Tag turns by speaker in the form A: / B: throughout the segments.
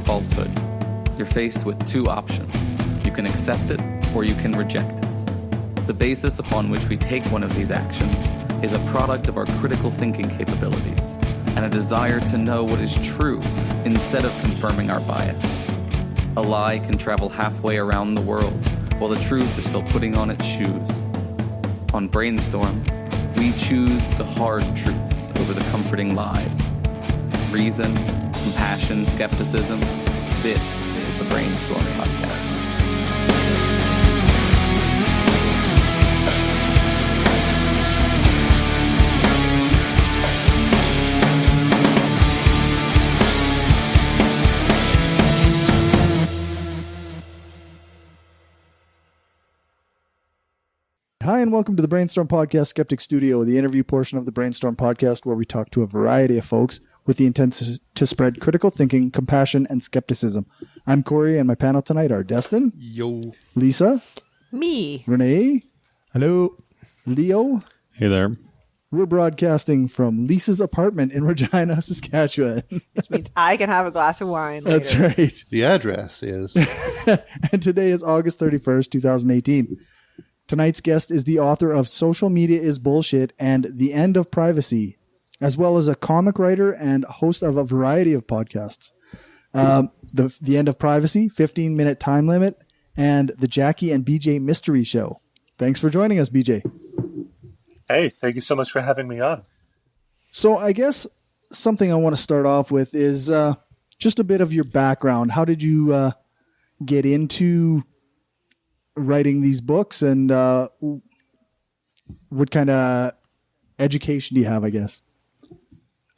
A: falsehood, you're faced with two options. You can accept it or you can reject it. The basis upon which we take one of these actions is a product of our critical thinking capabilities and a desire to know what is true instead of confirming our bias. A lie can travel halfway around the world while the truth is still putting on its shoes. On Brainstorm, we choose the hard truths over the comforting lies. Reason, compassion, skepticism. This is the Brainstorm Podcast.
B: Hi, and welcome to the Brainstorm Podcast Skeptic Studio, the interview portion of the Brainstorm Podcast where we talk to a variety of folks with the intent to spread critical thinking, compassion, and skepticism. I'm Corey, and my panel tonight are Destin.
C: Yo.
B: Lisa.
D: Me.
B: Renee.
C: Hello.
B: Leo.
E: Hey there.
B: We're broadcasting from Lisa's apartment in Regina, Saskatchewan.
D: Which means I can have a glass of wine later.
B: That's right.
C: The address is...
B: And today is August 31st, 2018. Tonight's guest is the author of Social Media is Bullshit and The End of Privacy, as well as a comic writer and host of a variety of podcasts. The End of Privacy, 15-minute time limit, and the Jackie and BJ Mystery Show. Thanks for joining us, BJ.
F: Hey, thank you so much for having me on.
B: So I guess something I want to start off with is just a bit of your background. How did you get into writing these books, and what kind of education do you have, I guess?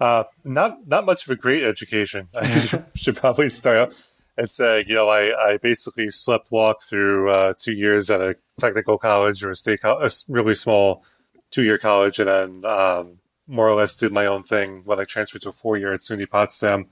F: Not much of a great education. I should probably start out and say, I basically slept walk through 2 years at a technical college or a really small 2-year college, and then more or less did my own thing when I transferred to a 4-year at SUNY Potsdam.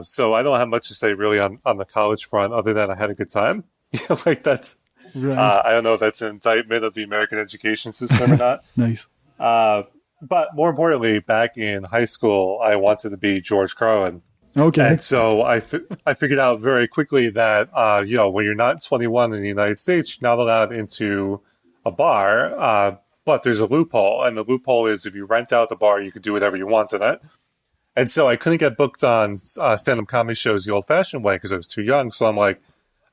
F: So I don't have much to say really on the college front, other than I had a good time. That's right. I don't know if that's an indictment of the American education system or not.
B: Nice.
F: But more importantly, back in high school, I wanted to be George Carlin.
B: Okay.
F: And so I figured out very quickly that, when you're not 21 in the United States, you're not allowed into a bar, but there's a loophole. And the loophole is if you rent out the bar, you can do whatever you want in it. And so I couldn't get booked on stand-up comedy shows the old-fashioned way because I was too young. So I'm like,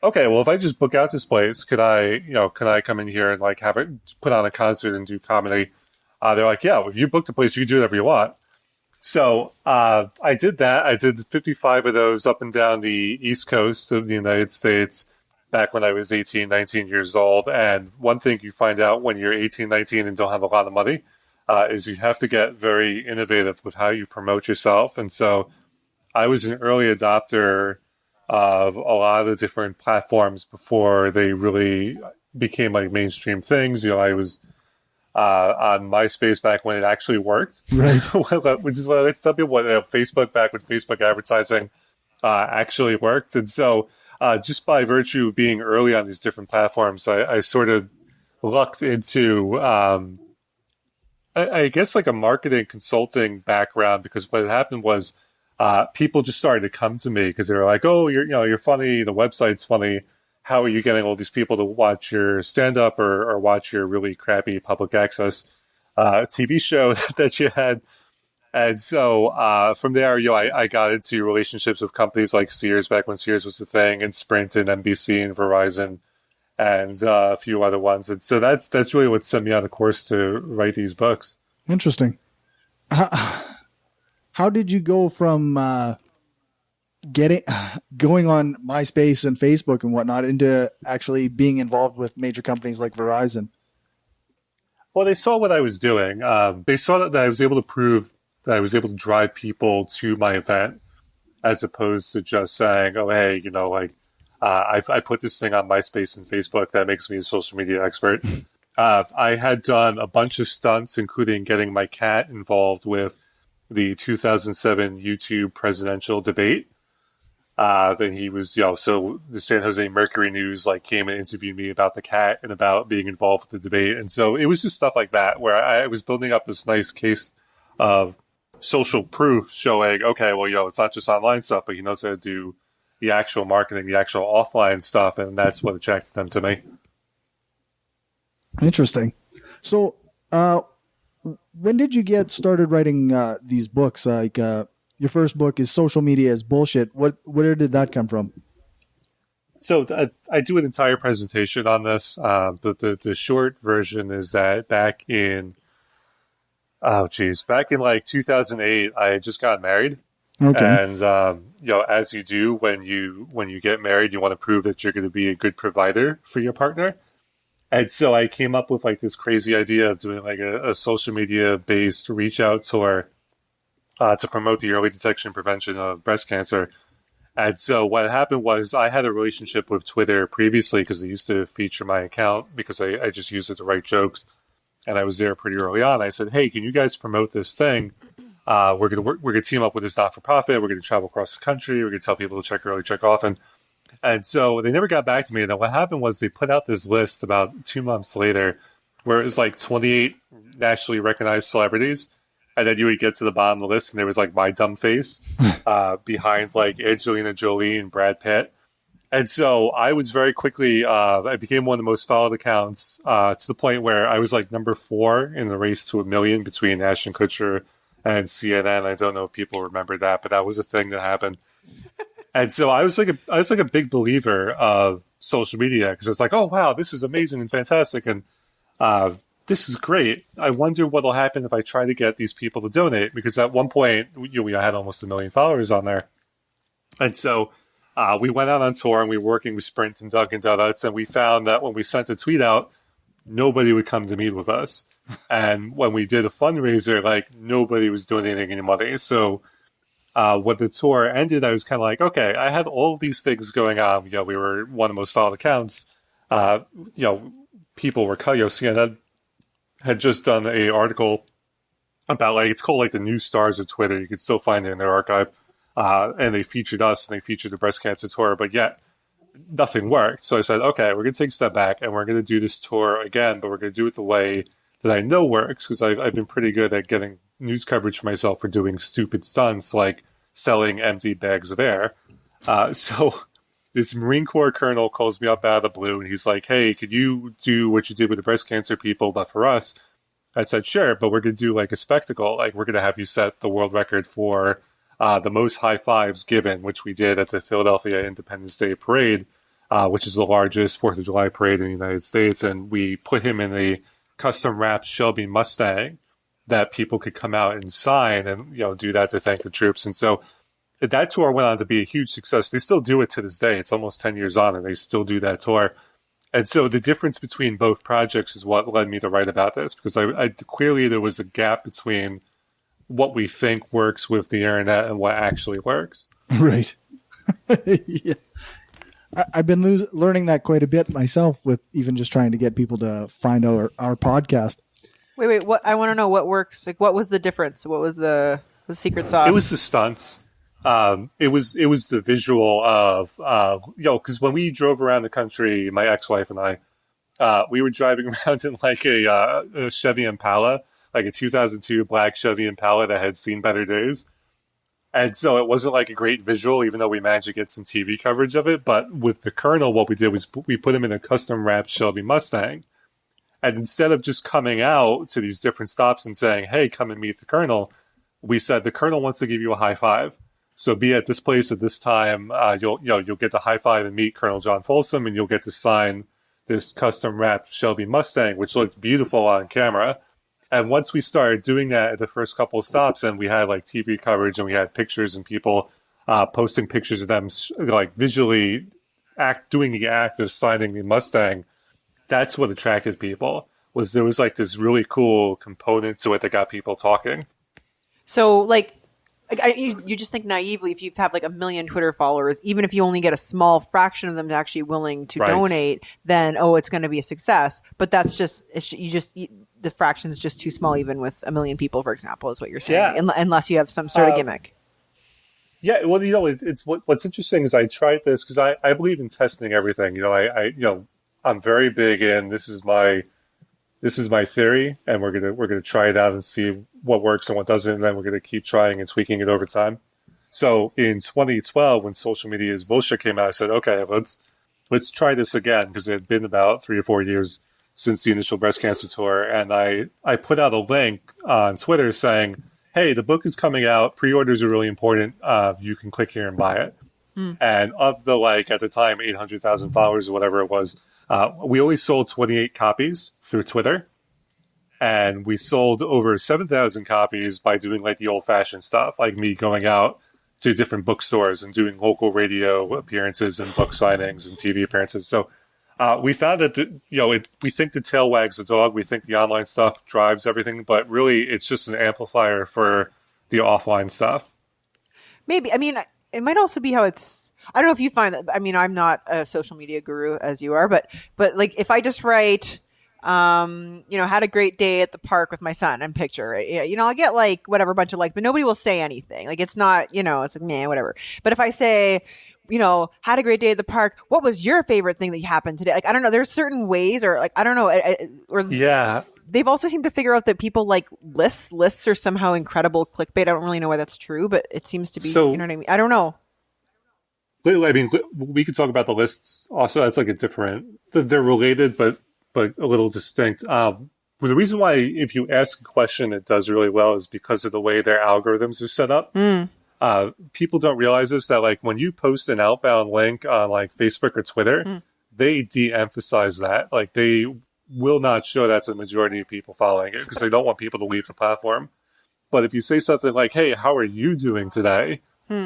F: okay, well, if I just book out this place, can I come in here and have it put on a concert and do comedy? They're like, yeah, if you book the place, you can do whatever you want. So I did that. I did 55 of those up and down the East Coast of the United States back when I was 18, 19 years old. And one thing you find out when you're 18, 19 and don't have a lot of money is you have to get very innovative with how you promote yourself. And so I was an early adopter of a lot of the different platforms before they really became mainstream things. I was on MySpace back when it actually worked.
B: Right.
F: Which is what I like to tell people, Facebook back when Facebook advertising actually worked. And so just by virtue of being early on these different platforms, I sort of lucked into, I guess, a marketing consulting background, because what had happened was people just started to come to me because they were like, "Oh, you're funny. The website's funny. How are you getting all these people to watch your stand-up or watch your really crappy public access TV show that you had?" And so from there, I got into relationships with companies like Sears back when Sears was the thing, and Sprint and NBC and Verizon and a few other ones. And so that's really what sent me on the course to write these books.
B: Interesting. How did you go from going on MySpace and Facebook and whatnot into actually being involved with major companies like Verizon?
F: Well, they saw what I was doing. They saw that I was able to prove that I was able to drive people to my event, as opposed to just saying, "Oh, hey, I put this thing on MySpace and Facebook. That makes me a social media expert." I had done a bunch of stunts, including getting my cat involved with the 2007 YouTube presidential debate. Then he was, so the San Jose Mercury News came and interviewed me about the cat and about being involved with the debate. And so it was just stuff like that where I was building up this nice case of social proof showing, okay, well, it's not just online stuff, but he knows how to do the actual marketing, the actual offline stuff, and that's what attracted them to me.
B: Interesting. So, when did you get started writing these books? Like your first book is Social Media is Bullshit. Where did that come from?
F: So I do an entire presentation on this, but the short version is that back in like 2008, I had just got married.
B: Okay.
F: And as you do when you get married, you want to prove that you're going to be a good provider for your partner. And so I came up with like this crazy idea of doing like a social media based reach out tour to promote the early detection and prevention of breast cancer. And so what happened was I had a relationship with Twitter previously because they used to feature my account because I just used it to write jokes. And I was there pretty early on. I said, hey, can you guys promote this thing? We're gonna team up with this not-for-profit. We're gonna travel across the country. We're gonna tell people to check early, check often. And so they never got back to me. And then what happened was they put out this list about 2 months later where it was like 28 nationally recognized celebrities. And then you would get to the bottom of the list and there was like my dumb face behind like Angelina Jolie and Brad Pitt. And so I was very quickly, I became one of the most followed accounts to the point where I was like number 4 in the race to 1 million between Ashton Kutcher and CNN. I don't know if people remember that, but that was a thing that happened. And so I was like a big believer of social media because it's like, oh wow, this is amazing and fantastic, and this is great. I wonder what'll happen if I try to get these people to donate, because at one point we had almost 1 million followers on there, and so we went out on tour and we were working with Sprint and Dunkin' Donuts, and we found that when we sent a tweet out, nobody would come to meet with us. And when we did a fundraiser, like nobody was donating any money. So when the tour ended, I was kind of like, okay, I had all of these things going on. We were one of the most followed accounts. People were, CNN had just done a article about like, it's called like the new stars of Twitter. You can still find it in their archive. And they featured us and they featured the breast cancer tour, but yet nothing worked. So I said, okay, we're going to take a step back and we're going to do this tour again, but we're going to do it the way that I know works, because I've been pretty good at getting news coverage for myself for doing stupid stunts like selling empty bags of air. So this Marine Corps colonel calls me up out of the blue and he's like, hey, could you do what you did with the breast cancer people, but for us? I said, sure, but we're going to do like a spectacle. Like we're going to have you set the world record for the most high fives given, which we did at the Philadelphia Independence Day Parade, which is the largest 4th of July parade in the United States. And we put him in the custom wrapped Shelby Mustang that people could come out and sign and, do that to thank the troops. And so that tour went on to be a huge success. They still do it to this day. It's almost 10 years on and they still do that tour. And so the difference between both projects is what led me to write about this, because I clearly there was a gap between what we think works with the internet and what actually works.
B: Right. Yeah. I've been learning that quite a bit myself, with even just trying to get people to find out our podcast.
D: Wait. What? I want to know what works. Like, what was the difference? What was the secret sauce?
F: It was the stunts. It was the visual of, because when we drove around the country, my ex-wife and I, we were driving around in like a Chevy Impala, like a 2002 black Chevy Impala that had seen better days. And so it wasn't like a great visual, even though we managed to get some TV coverage of it. But with the colonel, what we did was we put him in a custom wrapped Shelby Mustang. And instead of just coming out to these different stops and saying, hey, come and meet the colonel, we said the colonel wants to give you a high five. So be at this place at this time. You'll get the high five and meet Colonel John Folsom, and you'll get to sign this custom wrapped Shelby Mustang, which looked beautiful on camera. And once we started doing that at the first couple of stops, and we had like TV coverage and we had pictures and people posting pictures of them like visually doing the act of signing the Mustang, that's what attracted people. There was like this really cool component to it that got people talking.
D: So you just think naively, if you have like 1 million Twitter followers, even if you only get a small fraction of them to actually willing to donate, then it's going to be a success. But that's just the fraction is just too small, even with 1 million people, for example, is what you're saying. Yeah. Unless you have some sort of gimmick. Yeah,
F: well, it's what's interesting is I tried this because I believe in testing everything. I'm very big in this is my theory, and we're gonna try it out and see what works and what doesn't, and then we're gonna keep trying and tweaking it over time. So in 2012, when Social Media is Bullshit came out, I said, okay, let's try this again, because it had been about 3 or 4 years since the initial breast cancer tour. And I put out a link on Twitter saying, hey, the book is coming out. Pre-orders are really important. You can click here and buy it. And of the, at the time, 800,000 followers or whatever it was, we only sold 28 copies through Twitter. And we sold over 7,000 copies by doing the old-fashioned stuff, like me going out to different bookstores and doing local radio appearances and book signings and TV appearances. So we found that, we think the tail wags the dog. We think the online stuff drives everything, but really it's just an amplifier for the offline stuff.
D: Maybe. I mean, it might also be how it's, I don't know if you find that, I mean, I'm not a social media guru as you are, but if I just write, had a great day at the park with my son and picture, right? I'll get whatever bunch of likes, but nobody will say anything. It's not, it's meh, whatever. But if I say, had a great day at the park, what was your favorite thing that happened today? I don't know. There's certain ways, or I don't know.
F: Yeah.
D: They've also seemed to figure out that people like lists. Lists are somehow incredible clickbait. I don't really know why that's true, but it seems to be,
F: so,
D: you know what I mean? I don't know.
F: I mean, we could talk about the lists also. That's a different, they're related, but a little distinct. The reason why, if you ask a question, it does really well is because of the way their algorithms are set up. People don't realize this, that when you post an outbound link on Facebook or Twitter, they de-emphasize that. They will not show that to the majority of people following it because they don't want people to leave the platform. But if you say something like, hey, how are you doing today?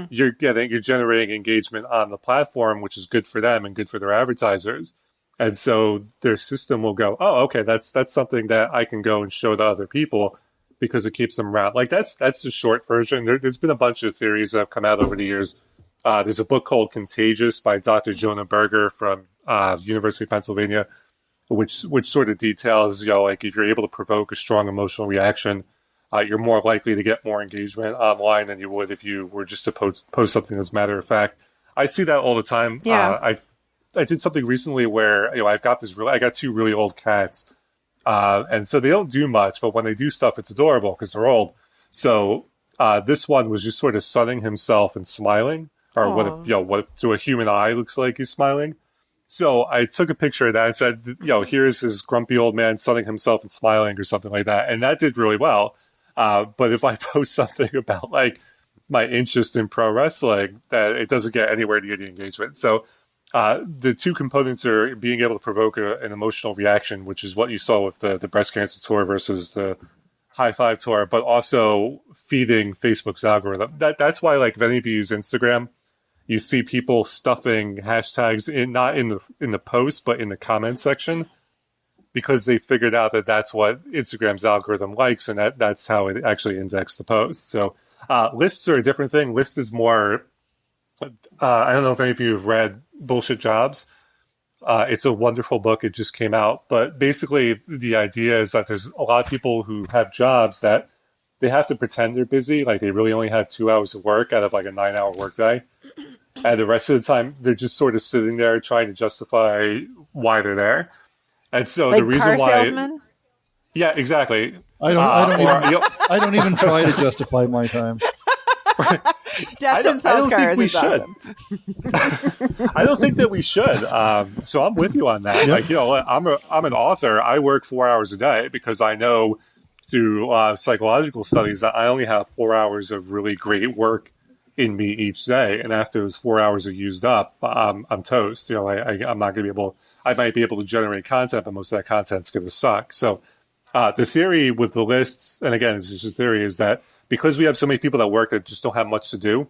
F: You're generating engagement on the platform, which is good for them and good for their advertisers. And so their system will go, oh, okay, that's something that I can go and show to other people because it keeps them around. That's the short version. There's been a bunch of theories that have come out over the years. There's a book called Contagious by Dr. Jonah Berger from University of Pennsylvania, which sort of details, if you're able to provoke a strong emotional reaction, you're more likely to get more engagement online than you would if you were just to post something as a matter of fact. I see that all the time.
D: Yeah.
F: I did something recently where, I got 2 really old cats. And so they don't do much, but when they do stuff, it's adorable because they're old. So, this one was just sort of sunning himself and smiling, or what to a human eye looks like he's smiling. So I took a picture of that and said, here's this grumpy old man sunning himself and smiling or something like that. And that did really well. But if I post something about my interest in pro wrestling, that it doesn't get anywhere near the engagement. So, the two components are being able to provoke an emotional reaction, which is what you saw with the breast cancer tour versus the high five tour, but also feeding Facebook's algorithm. That's why, if any of you use Instagram, you see people stuffing hashtags not in the post, but in the comment section, because they figured out that that's what Instagram's algorithm likes, and that's how it actually indexed the post. So lists are a different thing. List is more, I don't know if any of you have read Bullshit Jobs. It's a wonderful book. It just came out. But basically, the idea is that there's a lot of people who have jobs that they have to pretend they're busy. They really only have 2 hours of work out of a 9-hour workday. And the rest of the time, they're just sort of sitting there trying to justify why they're there. And so the reason why... salesman? Yeah, exactly.
C: I don't even try to justify my time.
D: Destin sells cars. We should. Awesome.
F: I don't think that we should. So I'm with you on that. Yep. I'm an author. I work 4 hours a day because I know through psychological studies that I only have 4 hours of really great work in me each day, and after those 4 hours are used up, I'm toast. I'm not going to be able. I might be able to generate content, but most of that content's going to suck. So the theory with the lists, and again, it's just a theory, is that because we have so many people that work that just don't have much to do,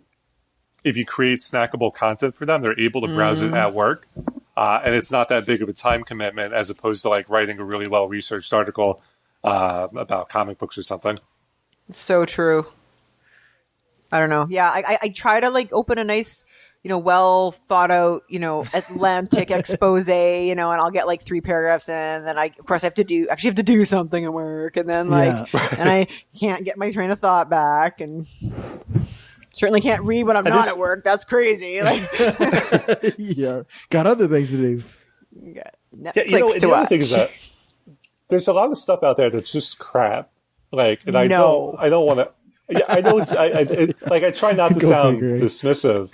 F: if you create snackable content for them, they're able to browse it at work. And it's not that big of a time commitment as opposed to writing a really well-researched article about comic books or something.
D: So true. I don't know. Yeah, I try to open a nice, well thought out, Atlantic expose, and I'll get 3 paragraphs in, and then of course have to do something at work, and then and I can't get my train of thought back, and certainly can't read when I'm not at work. That's crazy.
B: Yeah, got other things to do.
D: Netflix to
F: the
D: watch.
F: other thing is that there's a lot of stuff out there that's just crap. And I don't want to. Yeah, I know I try not to sound dismissive,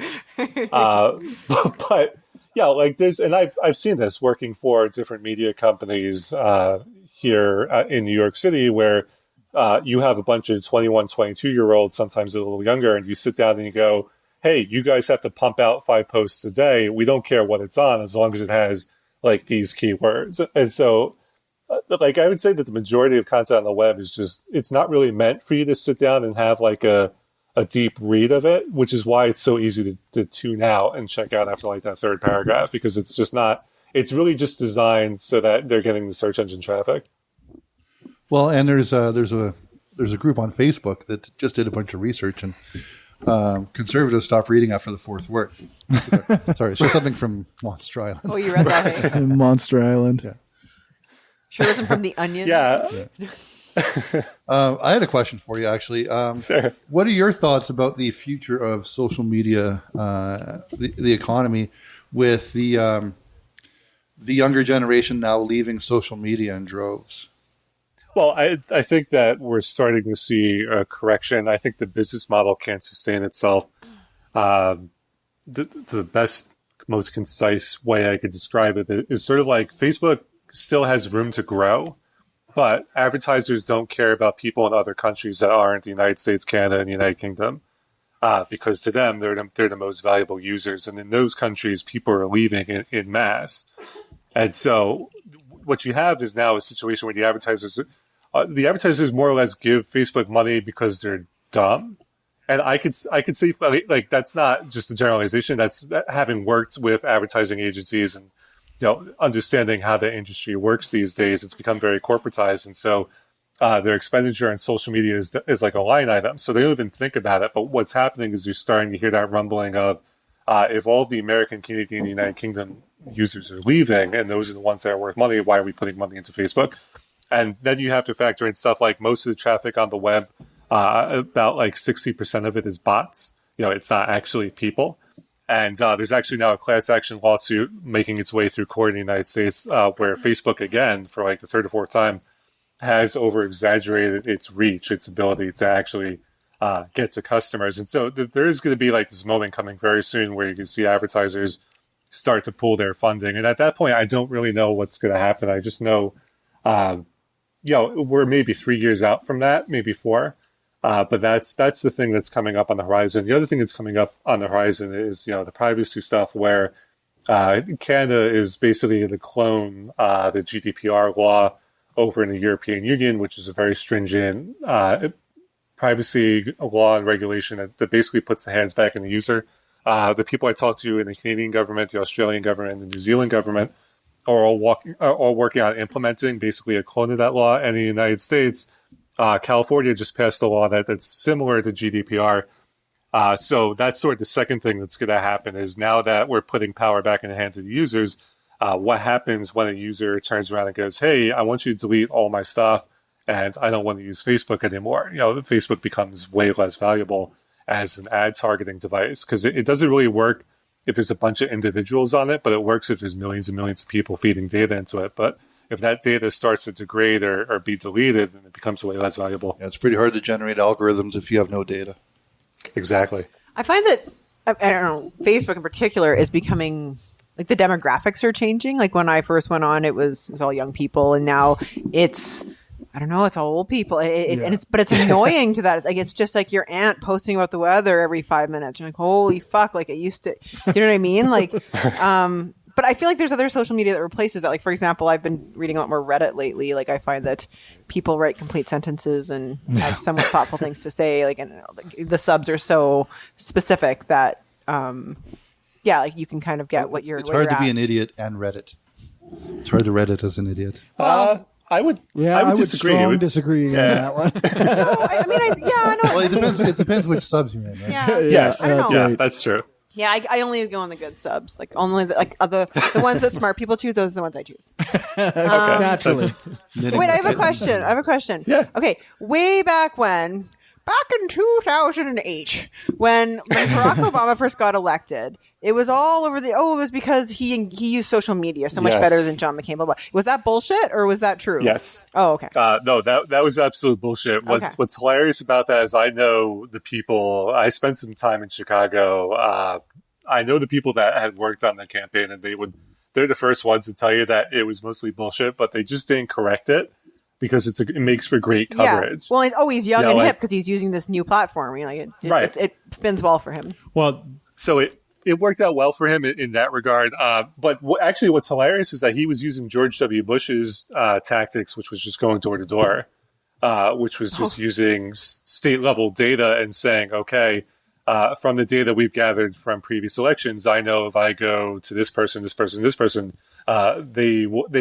F: but yeah, like I've seen this working for different media companies here in New York City, where you have a bunch of 21, 22-year-olds, sometimes a little younger, and you sit down and you go, hey, you guys have to pump out 5 posts a day. We don't care what it's on as long as it has like these keywords. And so like I would say that the majority of content on the web is just, it's not really meant for you to sit down and have like a deep read of it, which is why it's so easy to tune out and check out after like that third paragraph, because it's just not, it's really just designed so that they're getting the search engine traffic.
C: Well, and there's a group on Facebook that just did a bunch of research, and conservatives stop reading after the 4th word. Sorry, it's just something from Monster Island.
D: Oh, you read that? Hey?
B: Monster Island.
C: Yeah.
D: Sure wasn't from The Onion?
F: Yeah.
C: I had a question for you, actually.
F: Sure.
C: What are your thoughts about the future of social media, the economy, with the younger generation now leaving social media in droves?
F: Well, I think that we're starting to see a correction. I think the business model can't sustain itself. The best, most concise way I could describe it is sort of like Facebook still has room to grow, but advertisers don't care about people in other countries that aren't the United States, Canada, and the United Kingdom, because to them, they're the most valuable users. And in those countries, people are leaving in mass. And so what you have is now a situation where the advertisers more or less give Facebook money because they're dumb. And I could say like that's not just a generalization. That's having worked with advertising agencies and understanding how the industry works these days. It's become very corporatized, and so their expenditure on social media is like a line item. So they don't even think about it. But what's happening is you're starting to hear that rumbling of if all of the American, Canadian, and United Kingdom users are leaving, and those are the ones that are worth money, why are we putting money into Facebook? And then you have to factor in stuff like most of the traffic on the web, about like 60% of it is bots. It's not actually people. And there's actually now a class action lawsuit making its way through court in the United States where Facebook, again, for like the 3rd or 4th time, has over-exaggerated its reach, its ability to actually get to customers. And so there is going to be like this moment coming very soon where you can see advertisers start to pull their funding. And at that point, I don't really know what's going to happen. I just know, we're maybe 3 years out from that, maybe 4. But that's the thing that's coming up on the horizon. The other thing that's coming up on the horizon is, the privacy stuff where Canada is basically to clone the GDPR law over in the European Union, which is a very stringent privacy law and regulation that basically puts the hands back in the user. The people I talked to in the Canadian government, the Australian government, and the New Zealand government are all working on implementing basically a clone of that law. And in the United States, California just passed a law that's similar to GDPR. So that's sort of the second thing that's going to happen is now that we're putting power back in the hands of the users, what happens when a user turns around and goes, hey, I want you to delete all my stuff and I don't want to use Facebook anymore. Facebook becomes way less valuable as an ad targeting device because it doesn't really work if there's a bunch of individuals on it, but it works if there's millions and millions of people feeding data into it. But if that data starts to degrade or be deleted, then it becomes way less valuable.
C: Yeah, it's pretty hard to generate algorithms if you have no data.
F: Exactly.
D: I find that, I don't know, Facebook in particular is becoming, like the demographics are changing. Like when I first went on, it was all young people, and now it's, I don't know, it's all old people. But it's annoying to that. Like, it's just like your aunt posting about the weather every 5 minutes. You're like, holy fuck, like it used to, you know what I mean? Like, but I feel like there's other social media that replaces that. Like, for example, I've been reading a lot more Reddit lately. Like, I find that people write complete sentences and have somewhat thoughtful things to say. Like, and the subs are so specific that, like you can kind of get what you're.
C: It's hard to be an idiot and Reddit. It's hard to Reddit as an idiot.
F: I would disagree.
B: I would disagree on that one.
D: I know.
C: Well, it depends which subs you're in. Right?
D: Yeah.
F: Yes.
B: Right.
F: That's true.
D: Yeah, I only go on the good subs. Like only the ones that smart people choose. Those are the ones I choose.
B: Naturally.
D: Wait, I have a question.
F: Yeah.
D: Okay, way back in 2008, when Barack Obama first got elected, It was all over it was because he used social media so much
F: Yes.
D: better than John McCain. Blah, blah. Was that bullshit or was that true?
F: Yes.
D: Oh, okay.
F: No, that was absolute bullshit. What's hilarious about that is I know the people. I spent some time in Chicago. I know the people that had worked on the campaign, and they're the first ones to tell you that it was mostly bullshit, but they just didn't correct it because it makes for great coverage.
D: Yeah. Well, he's always young and hip because he's using this new platform. It spins well for him.
F: Well, so it worked out well for him in that regard. But actually what's hilarious is that he was using George W. Bush's tactics, which was just going door to door, which was just using state level data and saying, okay, from the data we've gathered from previous elections, I know if I go to this person, they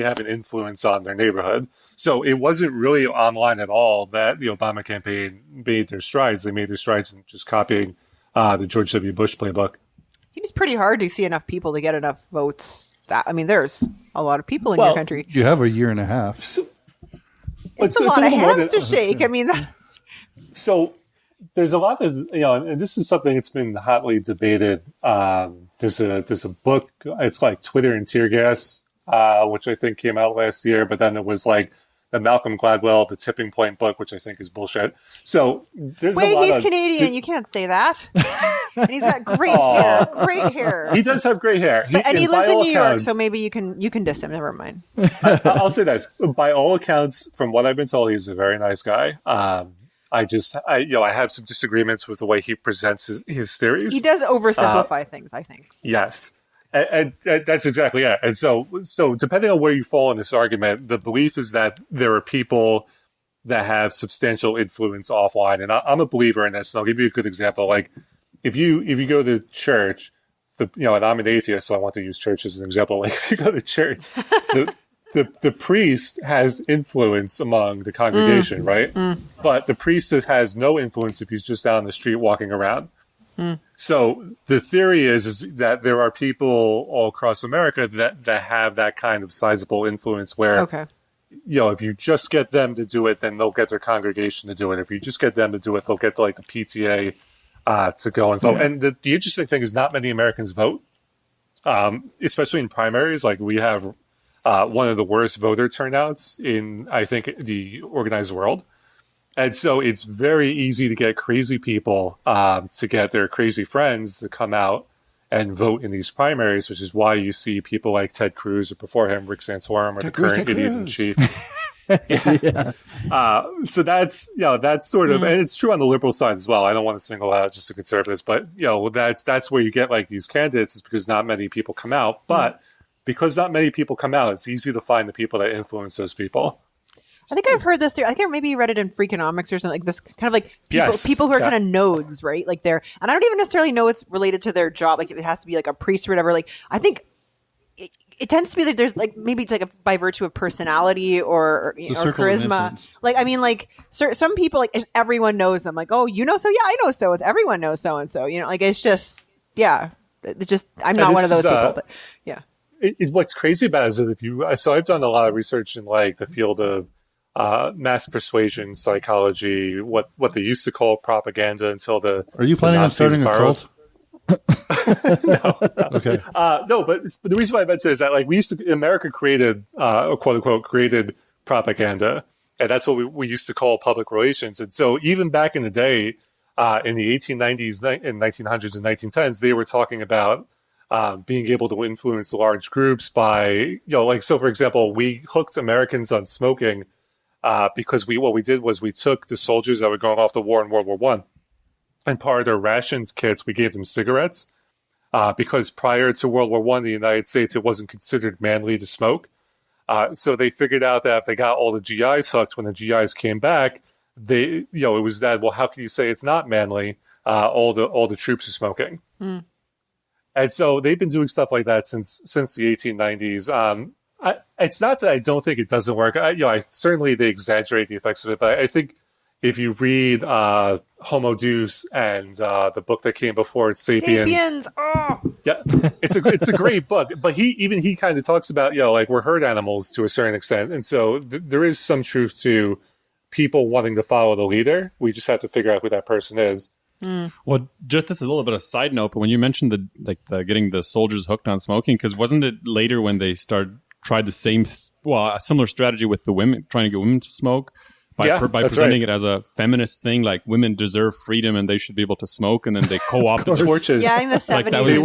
F: have an influence on their neighborhood. So it wasn't really online at all that the Obama campaign made their strides. They made their strides in just copying the George W. Bush playbook.
D: Seems pretty hard to see enough people to get enough votes. There's a lot of people in your country.
C: You have a year and a half.
D: It's a lot of hands to shake.
F: So there's a lot of, and this is something that's been hotly debated. There's a book, it's like Twitter and Tear Gas, which I think came out last year, but then it was like the Malcolm Gladwell, the Tipping Point book, which I think is bullshit. So there's
D: he's Canadian. You can't say that. And he's got great hair. Great hair.
F: He does have great hair.
D: And he lives in New York, so maybe you can diss him. Never mind.
F: I'll say this. By all accounts, from what I've been told, he's a very nice guy. I have some disagreements with the way he presents his theories.
D: He does oversimplify things, I think.
F: Yes. And that's exactly it. And so depending on where you fall in this argument, the belief is that there are people that have substantial influence offline. And I'm a believer in this. And I'll give you a good example. Like if you go to church, and I'm an atheist, so I want to use church as an example. Like if you go to church, the priest has influence among the congregation, right? But the priest has no influence if he's just out on the street walking around. So the theory is that there are people all across America that have that kind of sizable influence where, if you just get them to do it, then they'll get their congregation to do it. If you just get them to do it, they'll get the PTA to go and vote. And the interesting thing is not many Americans vote, especially in primaries. Like we have one of the worst voter turnouts in, I think, the organized world. And so it's very easy to get crazy people to get their crazy friends to come out and vote in these primaries, which is why you see people like Ted Cruz or before him, Rick Santorum, or the current idiot in chief. So that's sort of, and it's true on the liberal side as well. I don't want to single out just the conservatives, but that's where you get like these candidates is because not many people come out. But because not many people come out, it's easy to find the people that influence those people.
D: I think I've heard this theory. I think maybe you read it in Freakonomics or something like this. Kind of like people who are kind of nodes, right? Like and I don't even necessarily know it's related to their job. Like if it has to be like a priest or whatever. Like I think it tends to be like there's like maybe it's like by virtue of personality or charisma. Like some people like everyone knows them. Like I know so. It's everyone knows so and so. It's just I'm not one of those people. But yeah.
F: What's crazy about it is that I've done a lot of research in like the field of mass persuasion psychology, what they used to call propaganda until the.
C: Are you planning on starting a cult?
F: No.
C: Okay.
F: No, but the reason why I mentioned is that like America created, quote unquote, created propaganda, and that's what we used to call public relations. And so even back in the day, in the 1890s and 1900s and 1910s, they were talking about being able to influence large groups by, so for example, we hooked Americans on smoking because what we did was we took the soldiers that were going off to war in World War I, and part of their rations kits, we gave them cigarettes because prior to World War I in the United States, it wasn't considered manly to smoke. So they figured out that if they got all the GIs hooked, when the GIs came back, it was that, well, how can you say it's not manly? All the troops are smoking. And so they've been doing stuff like that since the 1890s. It's not that I don't think it doesn't work. Certainly they exaggerate the effects of it, but I think if you read Homo Deus and the book that came before it, Sapiens.
D: Oh.
F: Yeah, it's a great book. But he kind of talks about like we're herd animals to a certain extent, and so there is some truth to people wanting to follow the leader. We just have to figure out who that person is.
E: Well, just as a little bit of side note, but when you mentioned the getting the soldiers hooked on smoking, because wasn't it later when they tried the same, a similar strategy with the women, trying to get women to smoke by presenting it as a feminist thing, like women deserve freedom and they should be able to smoke, and then they co-opted
F: torches.
D: Yeah, in the 70s.
E: Like that was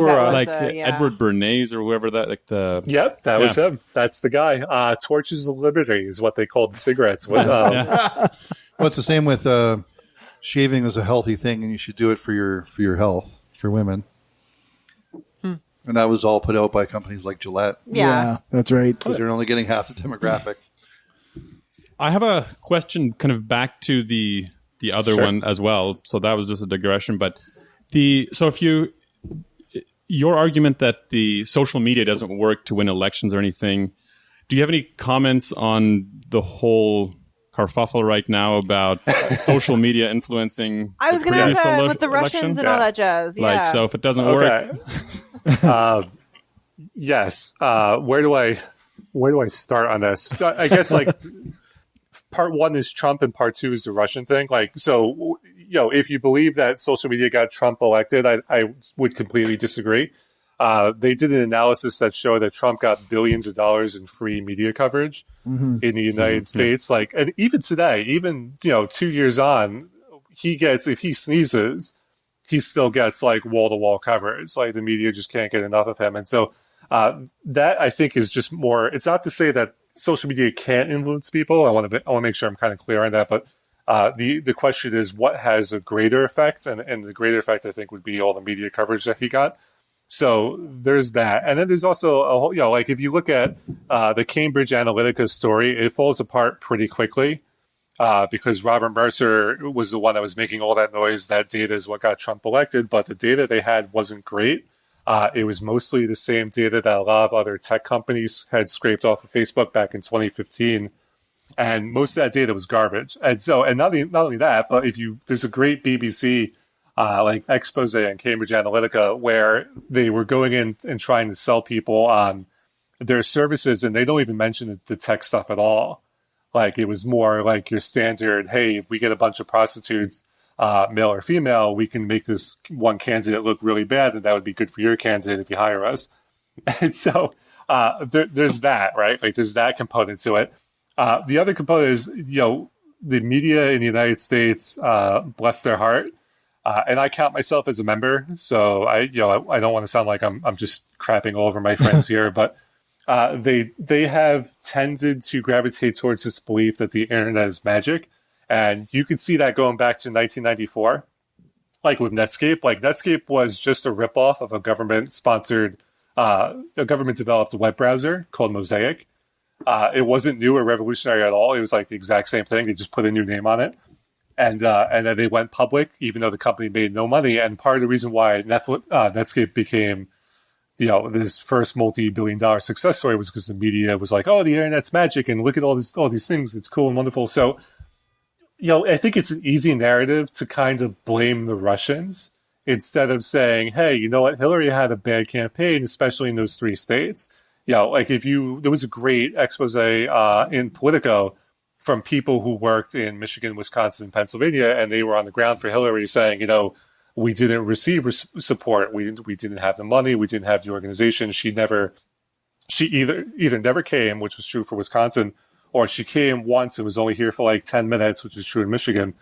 E: Edward Bernays or whoever that, like the...
F: Yep, that was him. That's the guy. Torches of Liberty is what they called the cigarettes.
C: Well, it's the same with shaving is a healthy thing, and you should do it for your health, for women. And that was all put out by companies like Gillette.
B: Yeah, that's right.
C: Because they're only getting half the demographic.
E: I have a question kind of back to the other one as well. So that was just a digression. But your argument that the social media doesn't work to win elections or anything, do you have any comments on the whole kerfuffle right now about social media influencing?
D: I was going to ask that with the Russians and all that jazz. Yeah.
E: Like, so if it doesn't work,
F: yes. Where do I start on this? I guess part one is Trump and part two is the Russian thing. If you believe that social media got Trump elected, I would completely disagree. They did an analysis that showed that Trump got billions of dollars in free media coverage in the United States. And even today, 2 years on, if he sneezes, he still gets wall-to-wall coverage. The media just can't get enough of him. And so that I think is just more, it's not to say that social media can't influence people. I want to make sure I'm kind of clear on that. But the question is, what has a greater effect? And the greater effect, I think, would be all the media coverage that he got. So there's that. And then there's also a whole, if you look at the Cambridge Analytica story, it falls apart pretty quickly because Robert Mercer was the one that was making all that noise. That data is what got Trump elected, but the data they had wasn't great. It was mostly the same data that a lot of other tech companies had scraped off of Facebook back in 2015. And most of that data was garbage. And not only that, but there's a great BBC expose on Cambridge Analytica where they were going in and trying to sell people on their services, and they don't even mention the tech stuff at all. It was more like your standard, hey, if we get a bunch of prostitutes, male or female, we can make this one candidate look really bad, and that would be good for your candidate if you hire us. And so there's that, right? There's that component to it. The other component is, the media in the United States, bless their heart, and I count myself as a member, so I don't want to sound like I'm just crapping all over my friends here, but they have tended to gravitate towards this belief that the internet is magic, and you can see that going back to 1994, with Netscape. Netscape was just a ripoff of a government-sponsored, a government-developed web browser called Mosaic. It wasn't new or revolutionary at all. It was the exact same thing. They just put a new name on it. And then they went public, even though the company made no money. And part of the reason why Netscape became, this first multi-billion-dollar success story was because the media was like, "Oh, the internet's magic, and look at all these things. It's cool and wonderful." So, I think it's an easy narrative to kind of blame the Russians instead of saying, "Hey, you know what? Hillary had a bad campaign, especially in those 3 states." There was a great expose in Politico from people who worked in Michigan, Wisconsin, and Pennsylvania, and they were on the ground for Hillary saying, we didn't receive support. We didn't have the money. We didn't have the organization. She either never came, which was true for Wisconsin, or she came once and was only here for 10 minutes, which is true in Michigan.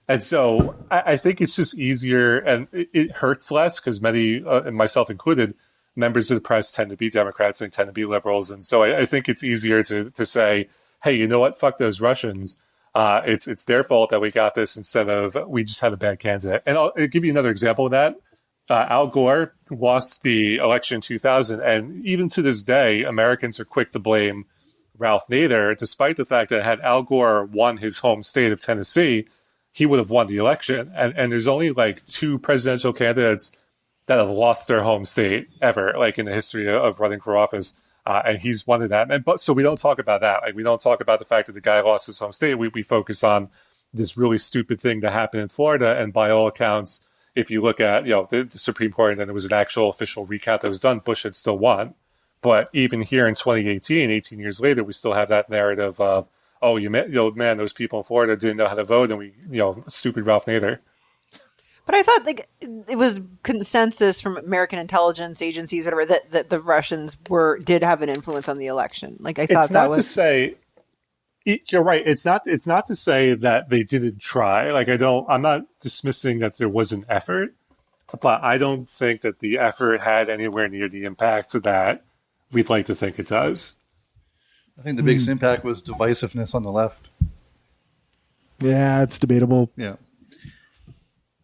F: And so I think it's just easier, and it hurts less because many, and myself included, members of the press tend to be Democrats and tend to be liberals. And so I think it's easier to say, hey, you know what? Fuck those Russians. It's their fault that we got this instead of we just had a bad candidate. And I'll give you another example of that. Al Gore lost the election in 2000. And even to this day, Americans are quick to blame Ralph Nader, despite the fact that had Al Gore won his home state of Tennessee, he would have won the election. And there's only 2 presidential candidates that have lost their home state ever, in the history of running for office. And he's one of that. So we don't talk about that. We don't talk about the fact that the guy lost his home state. We focus on this really stupid thing that happened in Florida. And by all accounts, if you look at, the Supreme Court, and it was an actual official recount that was done, Bush had still won. But even here in 2018, 18 years later, we still have that narrative of, man, those people in Florida didn't know how to vote. And stupid Ralph Nader.
D: But I thought like it was consensus from American intelligence agencies, whatever, that the Russians did have an influence on the election. Like I thought
F: it's not to say you're right. It's not to say that they didn't try. Like I'm not dismissing that there was an effort, but I don't think that the effort had anywhere near the impact that we'd like to think it does.
C: I think the biggest impact was divisiveness on the left.
B: Yeah, it's debatable.
C: Yeah.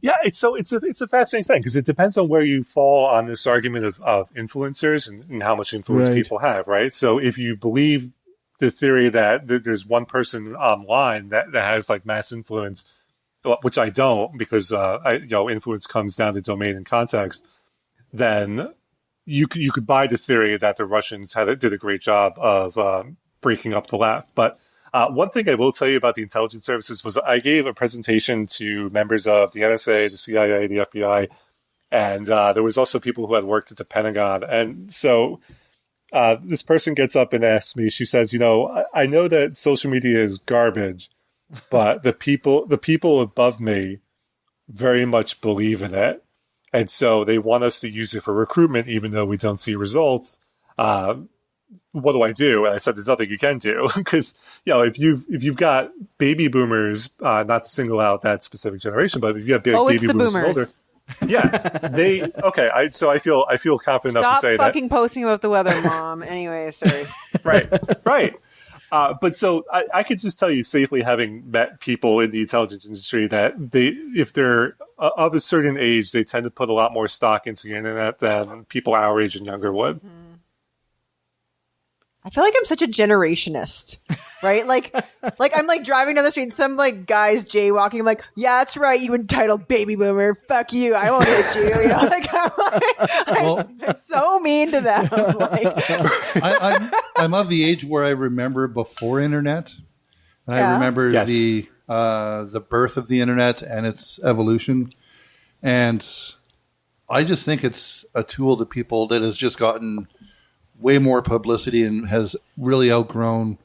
F: Yeah, it's a fascinating thing because it depends on where you fall on this argument of influencers and how much influence people have, right? So if you believe the theory that there's one person online that has like mass influence, which I don't, because influence comes down to domain and context, then you could buy the theory that the Russians did a great job of breaking up the left, but. One thing I will tell you about the intelligence services was I gave a presentation to members of the NSA, the CIA, the FBI, and there was also people who had worked at the Pentagon. And so this person gets up and asks me, she says, I know that social media is garbage, but the people above me very much believe in it. And so they want us to use it for recruitment, even though we don't see results. What do I do? And I said, there's nothing you can do because, if you've got baby boomers, not to single out that specific generation, but if you have baby boomers and older, so I feel confident enough to say
D: Stop fucking posting about the weather, Mom. Anyway, sorry.
F: Right. But so I could just tell you safely, having met people in the intelligence industry, that if they're of a certain age, they tend to put a lot more stock into the internet than people our age and younger would.
D: Mm-hmm. I feel like I'm such a generationist, right? Like I'm like driving down the street and some like guys jaywalking. I'm like, yeah, that's right. You entitled baby boomer. Fuck you. I won't hit you. I'm so mean to them.
C: I'm of the age where I remember before internet, and I remember the birth of the internet and its evolution. And I just think it's a tool to people that has just gotten way more publicity and has really outgrown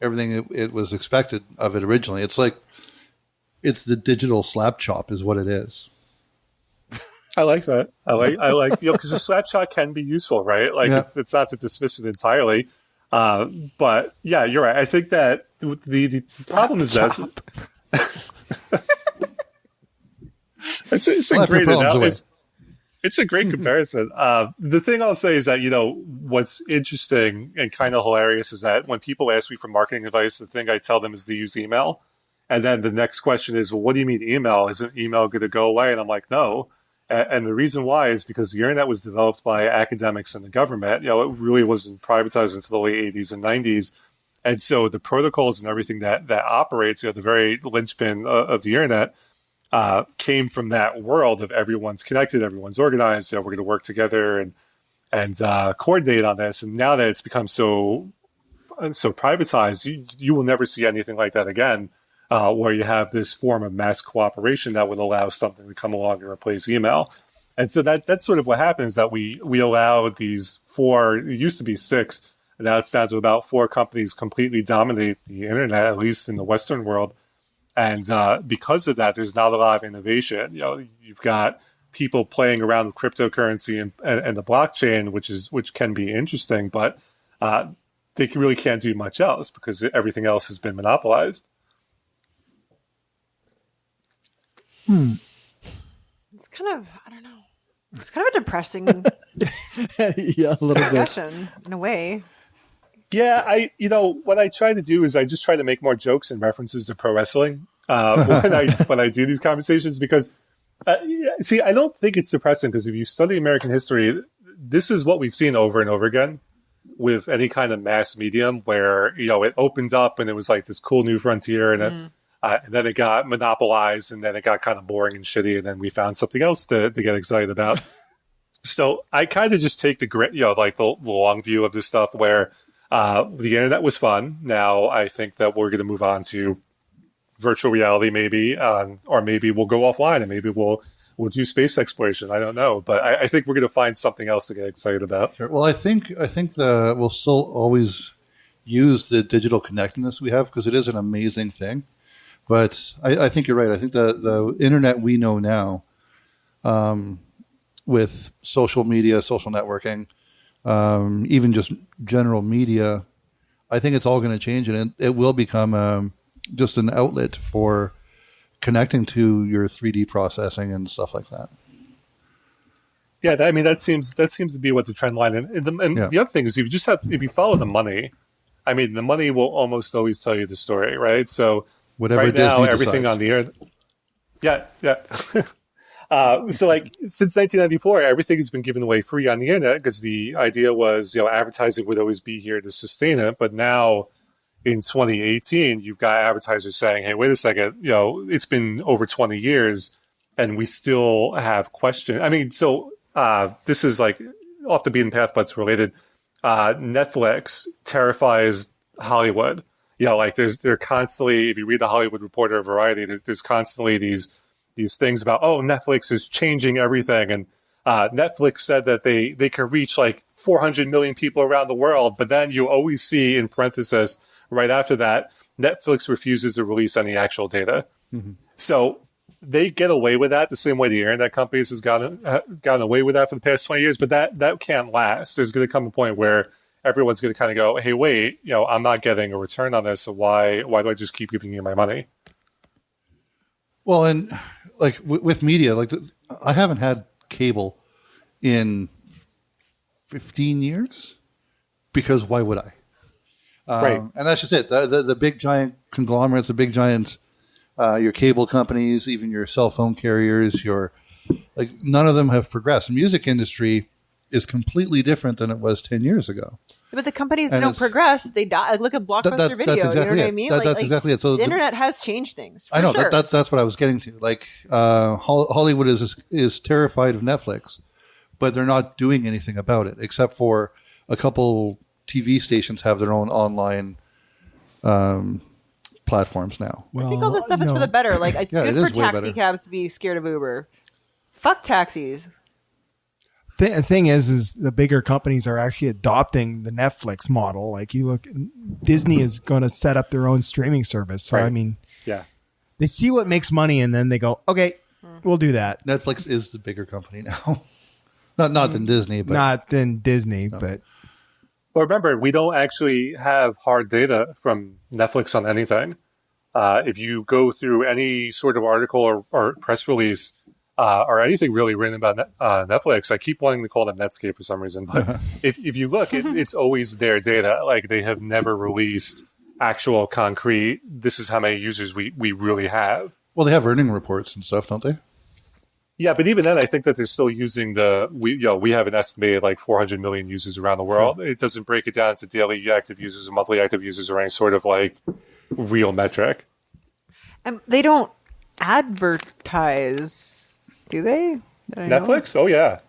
C: everything it was expected of it originally. It's like it's the digital slap chop is what it is.
F: I like that. I like because the slap chop can be useful, right? Like it's not to dismiss it entirely, but yeah, you're right. I think that the problem is that it's a great analogy. It's a great comparison. The thing I'll say is that, what's interesting and kind of hilarious is that when people ask me for marketing advice, the thing I tell them is to use email. And then the next question is, well, what do you mean email? Isn't email going to go away? And I'm like, no. And the reason why is because the internet was developed by academics and the government. It really wasn't privatized until the late 80s and 90s. And so the protocols and everything that operates, the very linchpin of the internet, came from that world of everyone's connected, everyone's organized. We're going to work together and coordinate on this. And now that it's become so privatized, you will never see anything like that again, where you have this form of mass cooperation that would allow something to come along and replace email. And so that's sort of what happens, that we allow these 4, it used to be 6, and now it's down to about 4 companies completely dominate the internet, at least in the Western world. And because of that, there's not a lot of innovation. You've got people playing around with cryptocurrency and the blockchain, which can be interesting, but they really can't do much else because everything else has been monopolized.
D: It's kind of, I don't know. It's kind of a depressing
B: yeah, a little
D: discussion in a way.
F: Yeah, what I try to do is I just try to make more jokes and references to pro wrestling when I do these conversations, because I don't think it's depressing, because if you study American history, this is what we've seen over and over again with any kind of mass medium, where it opened up and it was like this cool new frontier, and then it got monopolized, and then it got kind of boring and shitty, and then we found something else to get excited about. So I kind of just take the long view of this stuff, where the internet was fun. Now I think that we're going to move on to virtual reality, maybe, or maybe we'll go offline and maybe we'll do space exploration. I don't know, but I think we're going to find something else to get excited about.
C: Sure. Well, I think we'll still always use the digital connectedness we have, because it is an amazing thing. But I think you're right. I think the internet we know now with social media, social networking, even just general media, I think it's all going to change, and it will become just an outlet for connecting to your 3D processing and stuff like that.
F: Yeah, that seems to be what the trend line. And the other thing is, if you follow the money, I mean, the money will almost always tell you the story, right? So
C: whatever
F: right
C: Disney
F: now, everything
C: decides.
F: on the air. Yeah. So like since 1994, everything has been given away free on the internet because the idea was, advertising would always be here to sustain it. But now in 2018, you've got advertisers saying, hey, wait a second, it's been over 20 years and we still have questions. I mean, so this is like off the beaten path, but it's related. Netflix terrifies Hollywood. Like they're constantly, if you read the Hollywood Reporter or Variety, there's constantly these things about, Netflix is changing everything. And Netflix said that they can reach like 400 million people around the world. But then you always see in parenthesis right after that, Netflix refuses to release any actual data. Mm-hmm. So they get away with that the same way the internet companies has gotten away with that for the past 20 years. But that can't last. There's going to come a point where everyone's going to kind of go, hey, wait, I'm not getting a return on this. So why do I just keep giving you my money?
C: Well, and like with media, like I haven't had cable in 15 years because why would I?
F: Right.
C: And that's just it. The big giant conglomerates, the big giant, your cable companies, even your cell phone carriers, none of them have progressed. The music industry is completely different than it was 10 years ago.
D: But the companies that don't progress, they die. Look at Blockbuster Video.
C: That's exactly
D: you know what
C: it.
D: I mean?
C: That's exactly it. So
D: the internet has changed things.
C: I know
D: sure.
C: that's what I was getting to. Like Hollywood is terrified of Netflix, but they're not doing anything about it except for a couple TV stations have their own online platforms now.
D: I think all this stuff is for the better. Like it's good for taxi cabs to be scared of Uber. Fuck taxis.
G: The thing is the bigger companies are actually adopting the Netflix model. Like you look, Disney is going to set up their own streaming service. So, right. I mean, they see what makes money and then they go, okay, we'll do that.
C: Netflix is the bigger company now. not than Disney, but
G: not than Disney,
C: no.
G: But
F: remember, we don't actually have hard data from Netflix on anything. If you go through any sort of article or press release, or anything really written about Netflix, I keep wanting to call them Netscape for some reason. But if you look, it's always their data. Like they have never released actual concrete, this is how many users we really have.
C: Well, they have earning reports and stuff, don't they?
F: Yeah, but even then, I think that they're still using we have an estimated like 400 million users around the world. Sure. It doesn't break it down to daily active users or monthly active users or any sort of like real metric.
D: And they don't advertise. Do they?
F: Netflix? Oh yeah.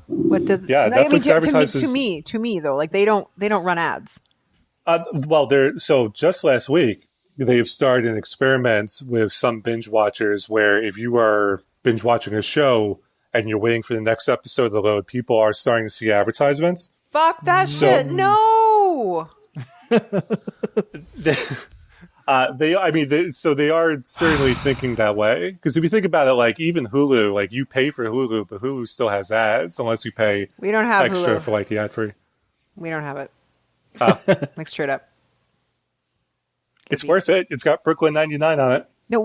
D: What did?
F: Yeah, Netflix advertises.
D: To me though, like they don't run ads.
F: So just last week they've started an experiment with some binge watchers where if you are binge watching a show and you're waiting for the next episode to load, people are starting to see advertisements.
D: Fuck that shit! No.
F: They are certainly thinking that way. Because if you think about it, like even Hulu, like you pay for Hulu, but Hulu still has ads unless you pay
D: we don't have
F: extra
D: Hulu.
F: For like the ad free.
D: We don't have it. Like straight up.
F: It's worth it. It's got Brooklyn 99 on it.
D: No,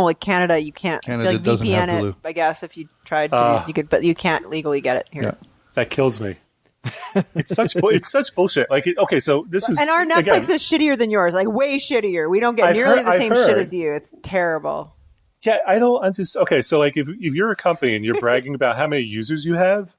D: like Canada, you can't.
C: Canada
D: like
C: doesn't
D: VPN
C: have Hulu.
D: it. I guess if you tried, you could, but you can't legally get it here.
C: Yeah.
F: That kills me. It's such bullshit. Like, okay, so this is,
D: and our Netflix is shittier than yours, like way shittier. We don't get nearly the same shit as you. It's terrible.
F: Yeah, I don't understand. Okay, so like if you're a company and you're bragging about how many users you have,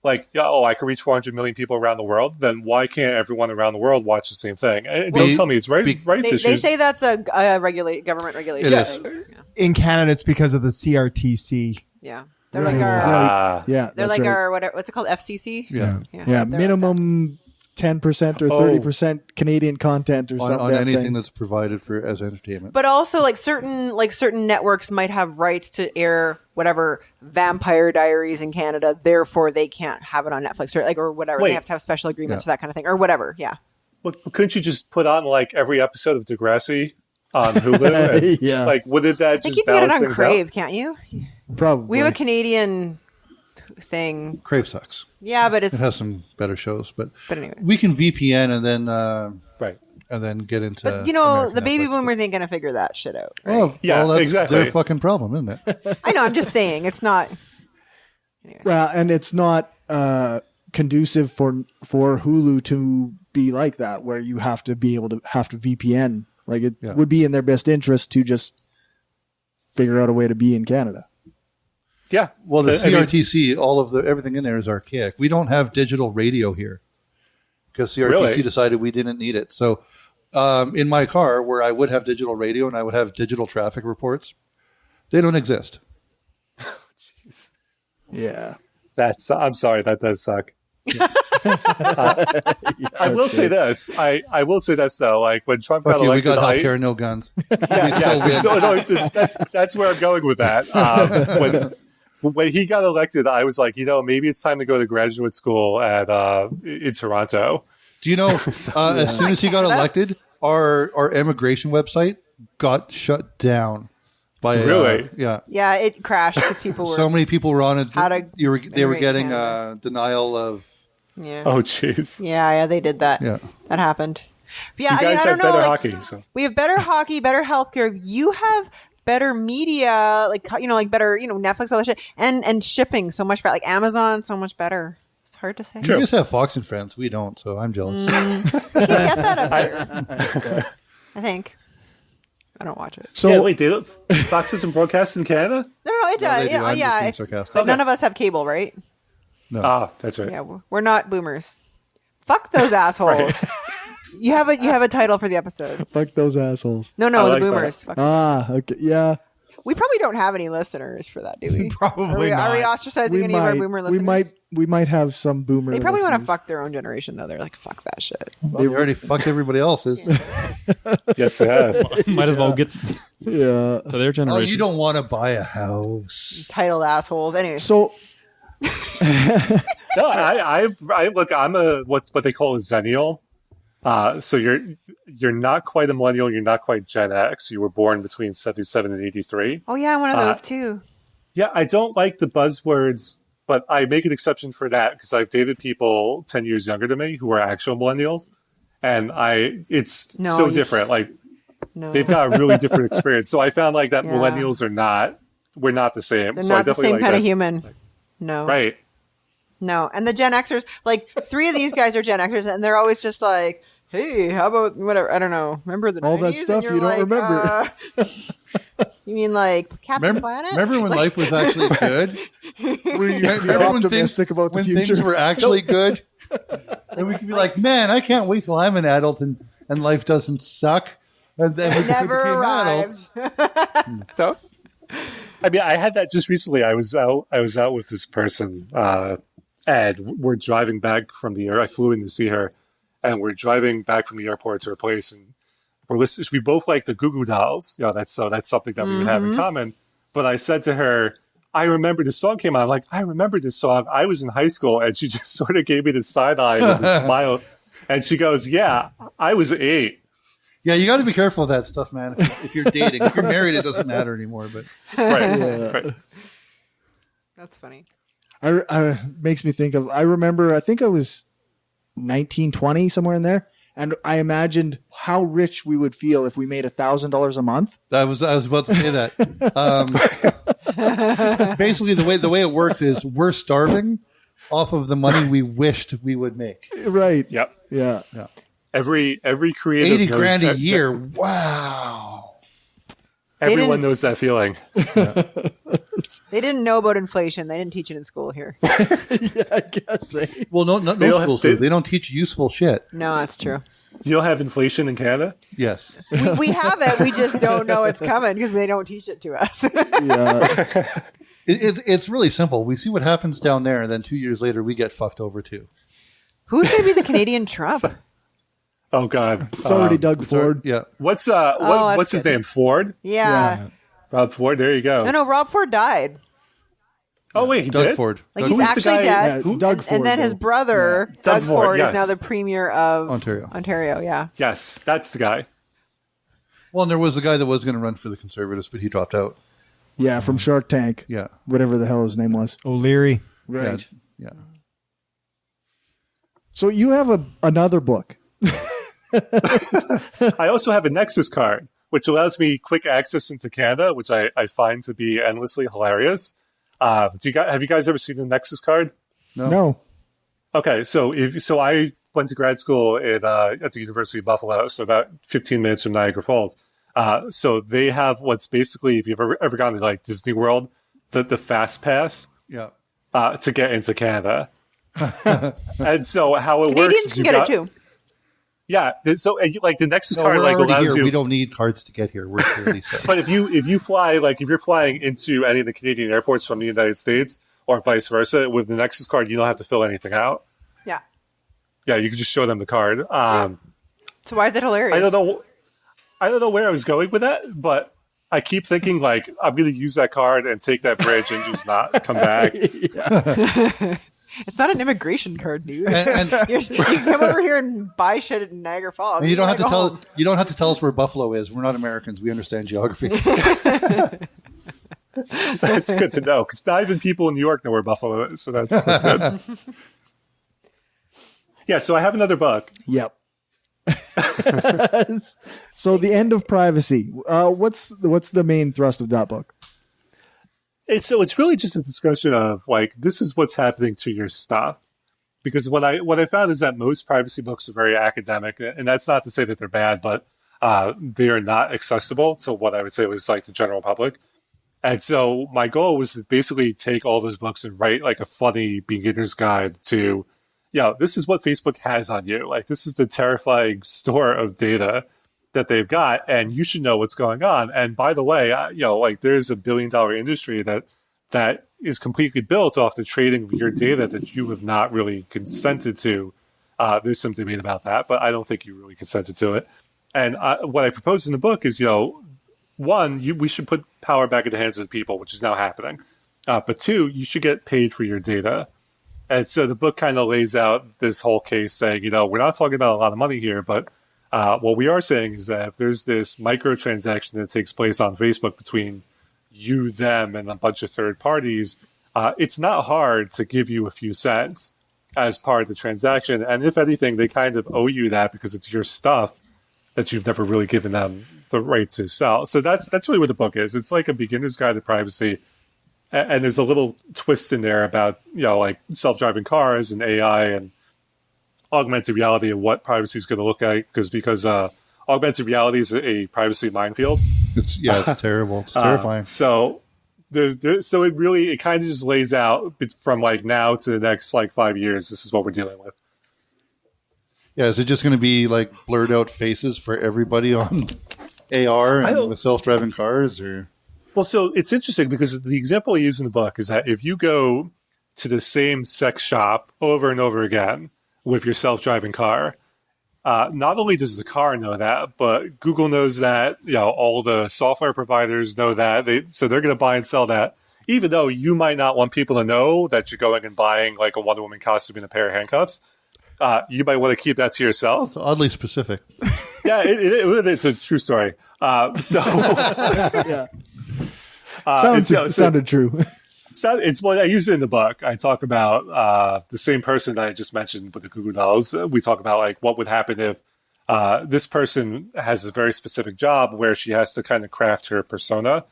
F: like, I can reach 400 million people around the world, then why can't everyone around the world watch the same thing? And don't tell me it's rights issues.
D: They say that's a government regulation.
C: It is.
D: Yeah.
G: in Canada, it's because of the CRTC.
D: Yeah. They're like our, they're like our, what's it called? FCC?
B: Yeah. Minimum 10% or 30% Canadian content or something.
C: On anything that's provided for as entertainment.
D: But also like certain networks might have rights to air whatever Vampire Diaries in Canada, therefore they can't have it on Netflix or whatever. They have to have special agreements for that kind of thing or whatever. Yeah.
F: Well, couldn't you just put on like every episode of Degrassi on Hulu? And, like, wouldn't that just balance things out?
D: I think you can get it on Crave, can't you?
B: Probably.
D: We have a Canadian thing.
C: Crave sucks.
D: Yeah, but
C: It has some better shows, but
D: anyway,
C: we can VPN and then
F: right.
C: And then get into.
D: But,
C: American
D: the baby
C: Netflix.
D: boomers ain't gonna figure that shit out. Right?
C: Well,
F: Yeah,
C: that's
F: exactly.
C: their fucking problem, isn't it?
D: I know. I'm just saying it's not. Anyway.
B: Well, and it's not conducive for Hulu to be like that, where you have to be able to VPN. Like it would be in their best interest to just figure out a way to be in Canada.
F: Yeah.
C: Well, the CRTC, all of everything in there is archaic. We don't have digital radio here because CRTC decided we didn't need it. So, in my car, where I would have digital radio and I would have digital traffic reports, they don't exist.
F: Jeez.
B: Yeah.
F: I'm sorry, that does suck. I will say this. I will say this though. Like when Trump got elected,
C: we got healthcare, no guns.
F: That's where I'm going with that. When he got elected, I was like, maybe it's time to go to graduate school in Toronto.
C: Do you know? As soon as he got elected, our immigration website got shut down.
F: Really?
C: Yeah.
D: Yeah, it crashed because people were.
C: So many people were on it. They were getting denial of.
D: Yeah.
F: Oh, jeez.
D: Yeah, they did that.
C: Yeah.
D: That happened. But yeah,
F: you guys
D: I don't
F: have
D: know.
F: better
D: like,
F: hockey. So.
D: We have better hockey, better healthcare. You have better media, like better, Netflix, all that shit, and shipping so much for like Amazon, so much better. It's hard to say.
C: You guys have Fox and Friends. We don't, so I'm jealous.
D: You can't get that up there. I think. I don't watch it.
F: So wait, Fox doesn't broadcast in Canada?
D: No, it does.
C: No,
D: Yeah. But none of us have cable, right?
C: No.
F: Ah, that's right.
D: Yeah, we're not boomers. Fuck those assholes.
F: Right.
D: You have a title for the episode.
B: Fuck those assholes.
D: No,
F: I
D: the
F: like
D: boomers.
F: that.
D: Fuck
B: Okay, yeah.
D: we probably don't have any listeners for that, do we?
G: Probably
D: Are we
G: not.
D: ostracizing any of our boomer listeners?
B: We might have some boomer.
D: They probably want to
B: listeners.
D: fuck their own generation, though. They're like, fuck that shit.
C: Well, they already fucked everybody else's.
F: Yes, they have.
E: Might as well get
B: Yeah.
E: to their generation.
C: Oh, you don't want to buy a house.
D: Titled assholes. Anyway.
B: So
F: No, I look. I'm what they call a Xennial. So you're not quite a millennial. You're not quite Gen X. You were born between 77 and 83.
D: Oh, yeah, I'm one of those, too.
F: Yeah, I don't like the buzzwords, but I make an exception for that because I've dated people 10 years younger than me who are actual millennials, and it's so different. Like they've got a really different experience. So I found like that millennials we're not the same.
D: They're
F: so
D: not
F: I
D: the
F: definitely
D: same
F: like
D: kind
F: that.
D: of human. No.
F: Right.
D: No. And the Gen Xers, like 3 of these guys are Gen Xers, and they're always just like, hey, how about whatever? I don't know. Remember the
B: all
D: 90s?
B: that stuff
D: And
B: you don't
D: like,
B: remember.
D: You mean like Captain Planet?
C: Remember when life was actually good?
B: Were you optimistic about the
C: when
B: future?
C: things were actually good? And we could be like, man, I can't wait till I'm an adult and life doesn't suck. And then we
D: Never
C: became
D: arrives.
C: adults.
F: So, I mean, I had that just recently. I was out with this person, Ed. We're driving back from the air. I flew in to see her, and we're driving back from the airport to her place, and we're listening. We both like the Goo Goo Dolls. That's something that we would have in common. But I said to her, I remember this song came on. I'm like, I remember this song. I was in high school, and she just sort of gave me the side eye with a smile, and she goes, "Yeah, I was 8."
C: Yeah, you got to be careful of that stuff, man. If you're dating, if you're married, it doesn't matter anymore. But
F: Right.
D: That's funny.
B: Makes me think of. I remember. I think I was 19, 20, somewhere in there, and I imagined how rich we would feel if we made $1,000 a month.
C: I was about to say that. Basically, the way it works is we're starving off of the money we wished we would make.
B: Right.
F: Yep.
B: Yeah.
F: Every creative
C: 80
F: knows
C: grand a
F: that-
C: year. Wow.
F: Everyone knows that feeling.
D: They didn't know about inflation. They didn't teach it in school here.
B: Yeah, I guess.
C: Well, no schools do. They don't teach useful shit.
D: No, that's true.
F: You don't have inflation in Canada?
C: Yes.
D: We have it. We just don't know it's coming because they don't teach it to us.
B: Yeah.
C: It's really simple. We see what happens down there, and then 2 years later, we get fucked over too.
D: Who's going to be the Canadian Trump?
F: Oh God,
B: It's already Doug Ford.
C: Yeah.
F: what's
D: that's
F: his
D: good.
F: name? Ford?
D: Yeah.
F: Rob Ford. There you go.
D: No, Rob Ford died.
F: Oh wait, he
C: Doug
F: did?
C: Ford.
D: Like
F: Who
D: he's
F: is the
D: actually
F: guy-
D: dead.
B: Yeah, Doug Ford.
D: And then his
B: though.
D: brother, Doug
F: Doug Ford,
D: Ford,
F: yes.
D: is now the premier of
C: Ontario.
D: Yeah.
F: Yes, that's the guy.
C: Well, and there was a guy that was going to run for the Conservatives, but he dropped out.
B: Yeah, from Shark Tank.
C: Yeah.
B: Whatever the hell his name was.
G: O'Leary.
B: Right.
C: Yeah.
B: So you have another book.
F: I also have a Nexus card, which allows me quick access into Canada, which I find to be endlessly hilarious. Have you guys ever seen the Nexus card?
B: No.
F: Okay, so I went to grad school at the University of Buffalo, so about 15 minutes from Niagara Falls. So they have what's basically, if you've ever gone to like Disney World, the Fast Pass to get into Canada. And so how it
D: Canadians
F: works is
D: can get it too.
F: Yeah, so like the Nexus
C: No,
F: card
C: we're
F: like
C: already
F: allows
C: here.
F: you.
C: We don't need cards to get here. We're clearly set.
F: But if you fly, like if you're flying into any of the Canadian airports from the United States or vice versa, with the Nexus card, you don't have to fill anything out.
D: Yeah.
F: Yeah, you can just show them the card.
D: So why is it hilarious?
F: I don't know where I was going with that, but I keep thinking like I'm going to use that card and take that bridge and just not come back.
D: It's not an immigration card, dude.
C: And
D: You can come over here and buy shit at Niagara Falls.
C: you don't have to tell.
D: home.
C: You don't have to tell us where Buffalo is. We're not Americans. We understand geography.
F: That's good to know because not even people in New York know where Buffalo is, so that's good. Yeah, so I have another book.
B: Yep. So the end of privacy. What's the main thrust of that book?
F: It's really just a discussion of like this is what's happening to your stuff, because what I found is that most privacy books are very academic, and that's not to say that they're bad, but they are not accessible to what I would say was like the general public. And so my goal was to basically take all those books and write like a funny beginner's guide to, this is what Facebook has on you. Like this is the terrifying store of data that they've got, and you should know what's going on. And by the way, like there's $1 billion industry that is completely built off the trading of your data that you have not really consented to. There's some debate about that, but I don't think you really consented to it. And what I propose in the book is, one, we should put power back in the hands of the people, which is now happening. But two, you should get paid for your data. And so the book kind of lays out this whole case saying, we're not talking about a lot of money here, but what we are saying is that if there's this microtransaction that takes place on Facebook between you, them, and a bunch of third parties, it's not hard to give you a few cents as part of the transaction. And if anything, they kind of owe you that because it's your stuff that you've never really given them the right to sell. So that's really what the book is. It's like a beginner's guide to privacy. And there's a little twist in there about, like self-driving cars and AI and augmented reality and what privacy is going to look like. Because augmented reality is a privacy minefield.
C: It's terrible. It's terrifying.
F: So it kind of just lays out from like now to the next like 5 years. This is what we're dealing with.
C: Yeah, is it just going to be like blurred out faces for everybody on AR and with self-driving cars, or?
F: Well, so it's interesting because the example I use in the book is that if you go to the same sex shop over and over again with your self-driving car, not only does the car know that, but Google knows that, all the software providers know that, so they're going to buy and sell that, even though you might not want people to know that you're going and buying like a Wonder Woman costume and a pair of handcuffs. You might want to keep that to yourself.
C: It's oddly specific.
F: Yeah, it's a true story.
B: Yeah. Sounded true.
F: It's what I use it in the book. I talk about the same person that I just mentioned with the Goo Goo Dolls. We talk about like what would happen if this person has a very specific job where she has to kind of craft her persona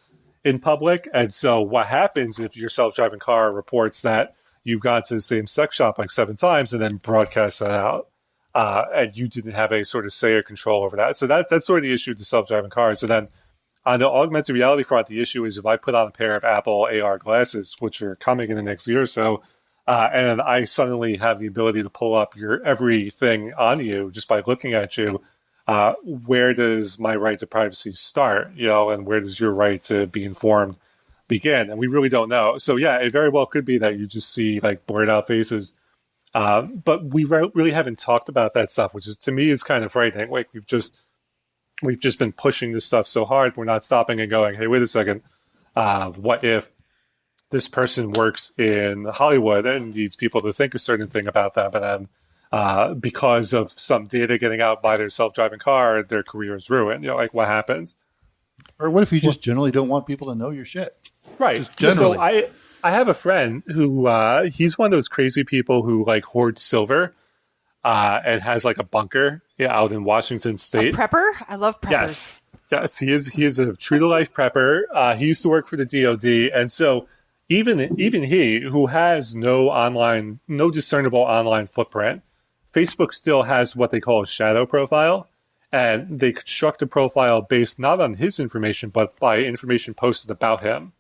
F: in public. And so what happens if your self-driving car reports that you've gone to the same sex shop like 7 times and then broadcasts that out, and you didn't have any sort of say or control over that. So that's sort of the issue with the self-driving cars. So then on the augmented reality front, the issue is if I put on a pair of Apple AR glasses, which are coming in the next year or so, and I suddenly have the ability to pull up your everything on you just by looking at you, where does my right to privacy start? And where does your right to be informed begin? And we really don't know. So yeah, it very well could be that you just see like blurred out faces. But we really haven't talked about that stuff, which is to me is kind of frightening. Like we've just been pushing this stuff so hard. We're not stopping and going, hey, wait a second. What if this person works in Hollywood and needs people to think a certain thing about them, and then because of some data getting out by their self-driving car, their career is ruined? Like what happens?
C: Or what if you just generally don't want people to know your shit?
F: Right.
C: Generally.
F: So I have a friend who he's one of those crazy people who like hoards silver and has like a bunker out in Washington State.
D: A prepper? I love preppers.
F: Yes, he is a true to life prepper. He used to work for the DoD, and so even he, who has no discernible online footprint, Facebook still has what they call a shadow profile, and they construct a profile based not on his information, but by information posted about him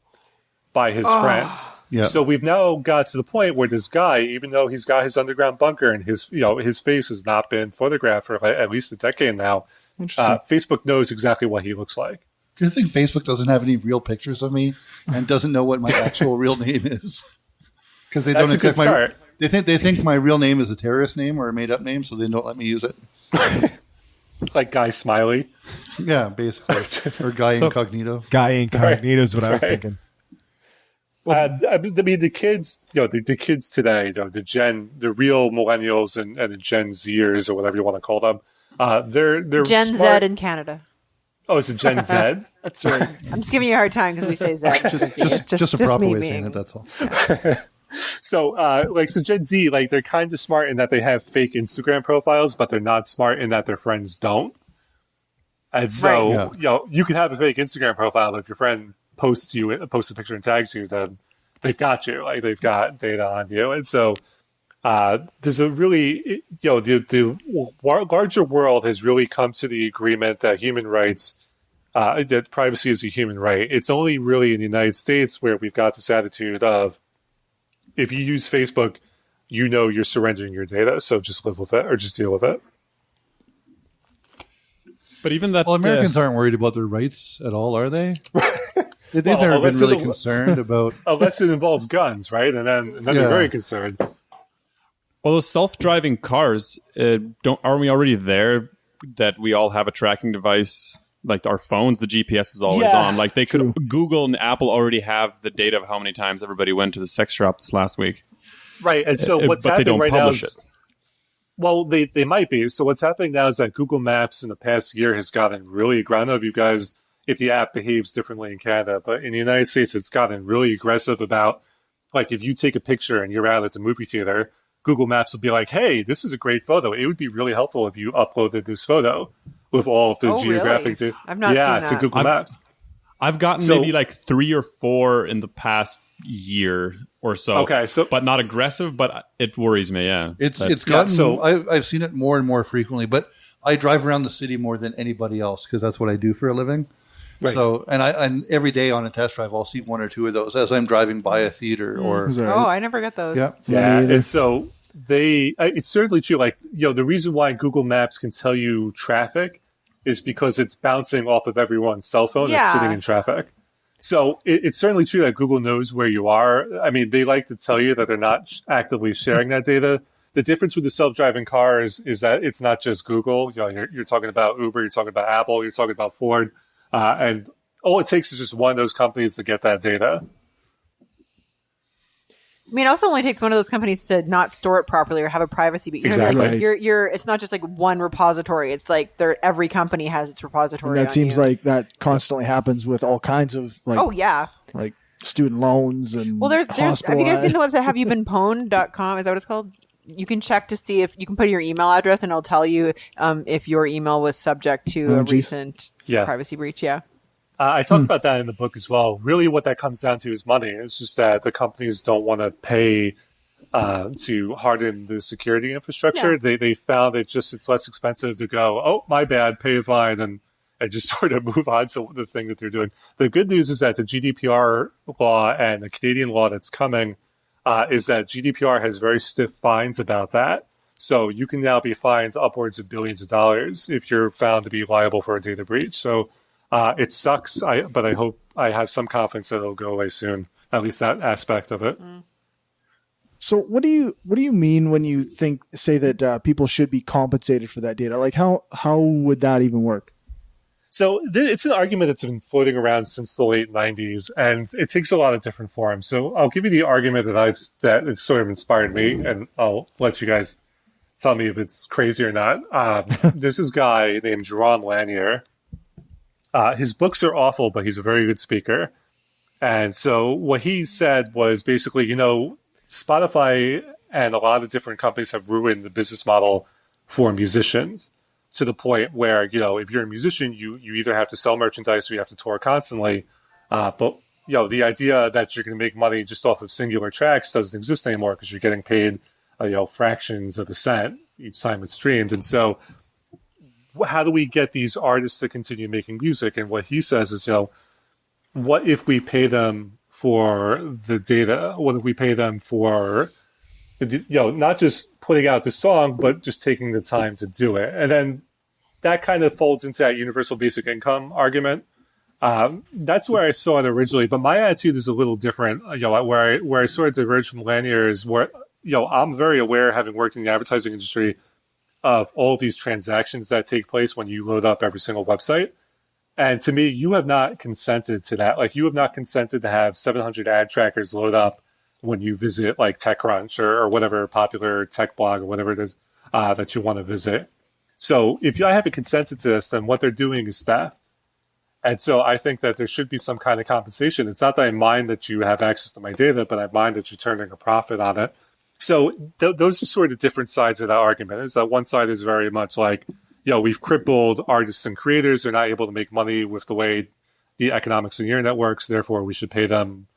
F: by his friends.
C: Yeah.
F: So we've now got to the point where this guy, even though he's got his underground bunker and his face has not been photographed for at least a decade now, Facebook knows exactly what he looks like.
C: Do you think Facebook doesn't have any real pictures of me and doesn't know what my actual real name is? Because they don't accept my. They think my real name is a terrorist name or a made up name, so they don't let me use it.
F: Like Guy Smiley.
C: Yeah, basically, or Guy Incognito.
G: Guy Incognito is what I was thinking.
F: I mean, the kids, the kids today, the real millennials and the Gen Zers or whatever you want to call them, they're
D: Gen
F: smart.
D: Z in Canada.
F: Oh, is it Gen Z?
B: That's right.
D: I'm just giving you a hard time because we say Z. It's
C: Just a proper
D: me
C: way of
D: being-
C: saying it. That's all.
F: So Gen Z, like they're kind of smart in that they have fake Instagram profiles, but they're not smart in that their friends don't. And so, you can have a fake Instagram profile, but if your friend posts a picture and tags you, then they've got you. Like they've got data on you, and so there's a really, the larger world has really come to the agreement that human rights, that privacy is a human right. It's only really in the United States where we've got this attitude of, if you use Facebook, you're surrendering your data, so just live with it or just deal with it.
E: But even that,
C: well, Americans aren't worried about their rights at all, are they? They've never been really concerned about,
F: unless it involves guns, right? And then they're very concerned.
E: Well, those self-driving cars, aren't we already there? That we all have a tracking device, like our phones. The GPS is always on. Like they could, Google and Apple already have the data of how many times everybody went to the sex shop this last week.
F: Right, and so what's happening right now is, well, they might be. So what's happening now is that Google Maps in the past year has gotten really aggressive. I don't know if you guys, if the app behaves differently in Canada, but in the United States, it's gotten really aggressive about, like, if you take a picture and you're out at the movie theater, Google Maps will be like, hey, this is a great photo. It would be really helpful if you uploaded this photo with all of the geographic data.
D: I've not seen that.
F: To Google Maps.
E: I've gotten maybe like 3 or 4 in the past year or so.
F: Okay,
E: but not aggressive, but it worries me,
C: It's gotten, I've seen it more and more frequently, but I drive around the city more than anybody else because that's what I do for a living. Right. So, and every day on a test drive, I'll see 1 or 2 of those as I'm driving by a theater or.
D: Oh, I never got those.
C: Yeah.
F: And so it's certainly true. Like, the reason why Google Maps can tell you traffic is because it's bouncing off of everyone's cell phone that's sitting in traffic. So it's certainly true that Google knows where you are. I mean, they like to tell you that they're not actively sharing that data. The difference with the self-driving cars is that it's not just Google. You're talking about Uber, you're talking about Apple, you're talking about Ford. And all it takes is just one of those companies to get that data.
D: I mean, it also only takes one of those companies to not store it properly or have a privacy. But
F: exactly.
D: You're it's not just like one repository. It's like every company has its repository.
B: And that seems like that constantly happens with all kinds of like student loans and
D: there's have you guys seen the website haveyoubeenpwned.com? Is that what it's called? You can check to see if you can put your email address and it'll tell you if your email was subject to a recent privacy breach. Yeah.
F: I talk about that in the book as well. Really what that comes down to is money. It's just that the companies don't want to pay to harden the security infrastructure. Yeah. They found it's less expensive to go, oh, my bad, pay a fine, and just sort of move on to the thing that they're doing. The good news is that the GDPR law and the Canadian law that's coming is that GDPR has very stiff fines about that. So you can now be fined upwards of billions of dollars if you're found to be liable for a data breach. So it sucks, but I have some confidence that it'll go away soon, at least that aspect of it.
B: So what do you mean when you say that people should be compensated for that data? Like how would that even work?
F: So it's an argument that's been floating around since the late 90s, and it takes a lot of different forms. So I'll give you the argument that sort of inspired me, and I'll let you guys tell me if it's crazy or not. There's this guy named Jaron Lanier. His books are awful, but he's a very good speaker. And so what he said was basically, Spotify and a lot of different companies have ruined the business model for musicians to the point where, if you're a musician, you either have to sell merchandise or you have to tour constantly. But the idea that you're going to make money just off of singular tracks doesn't exist anymore because you're getting paid, fractions of a cent each time it's streamed. And so how do we get these artists to continue making music? And what he says is, what if we pay them for the data? What if we pay them for, not just putting out the song, but just taking the time to do it? And then that kind of folds into that universal basic income argument. That's where I saw it originally, but my attitude is a little different. Where I sort of diverge from Lanier is where, I'm very aware, having worked in the advertising industry, of all of these transactions that take place when you load up every single website. And to me, you have not consented to that. Like, you have not consented to have 700 ad trackers load up when you visit like TechCrunch or whatever popular tech blog or whatever it is that you want to visit. So if I haven't consented to this, then what they're doing is theft. And so I think that there should be some kind of compensation. It's not that I mind that you have access to my data, but I mind that you're turning a profit on it. So those are sort of different sides of that argument. Is that one side is very much like, we've crippled artists and creators. They're not able to make money with the way the economics of the internet works. Therefore, we should pay them.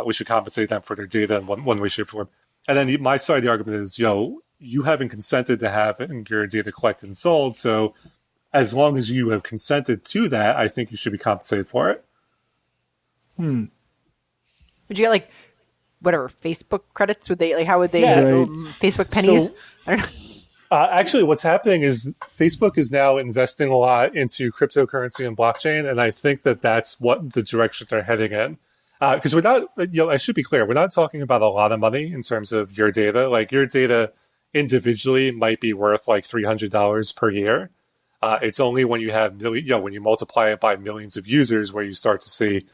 F: We should compensate them for their data in one way, shape, or form. And then my side of the argument is, you haven't consented to have your data collected and sold. So as long as you have consented to that, I think you should be compensated for it.
D: Would you get whatever Facebook credits? Would they how would they Facebook pennies?
F: So,
D: I don't know.
F: Actually, what's happening is Facebook is now investing a lot into cryptocurrency and blockchain, and I think that that's what the direction they're heading in. Because we're not, I should be clear, we're not talking about a lot of money in terms of your data. Like, your data individually might be worth like $300 per year. It's only when you have when you multiply it by millions of users where you start to see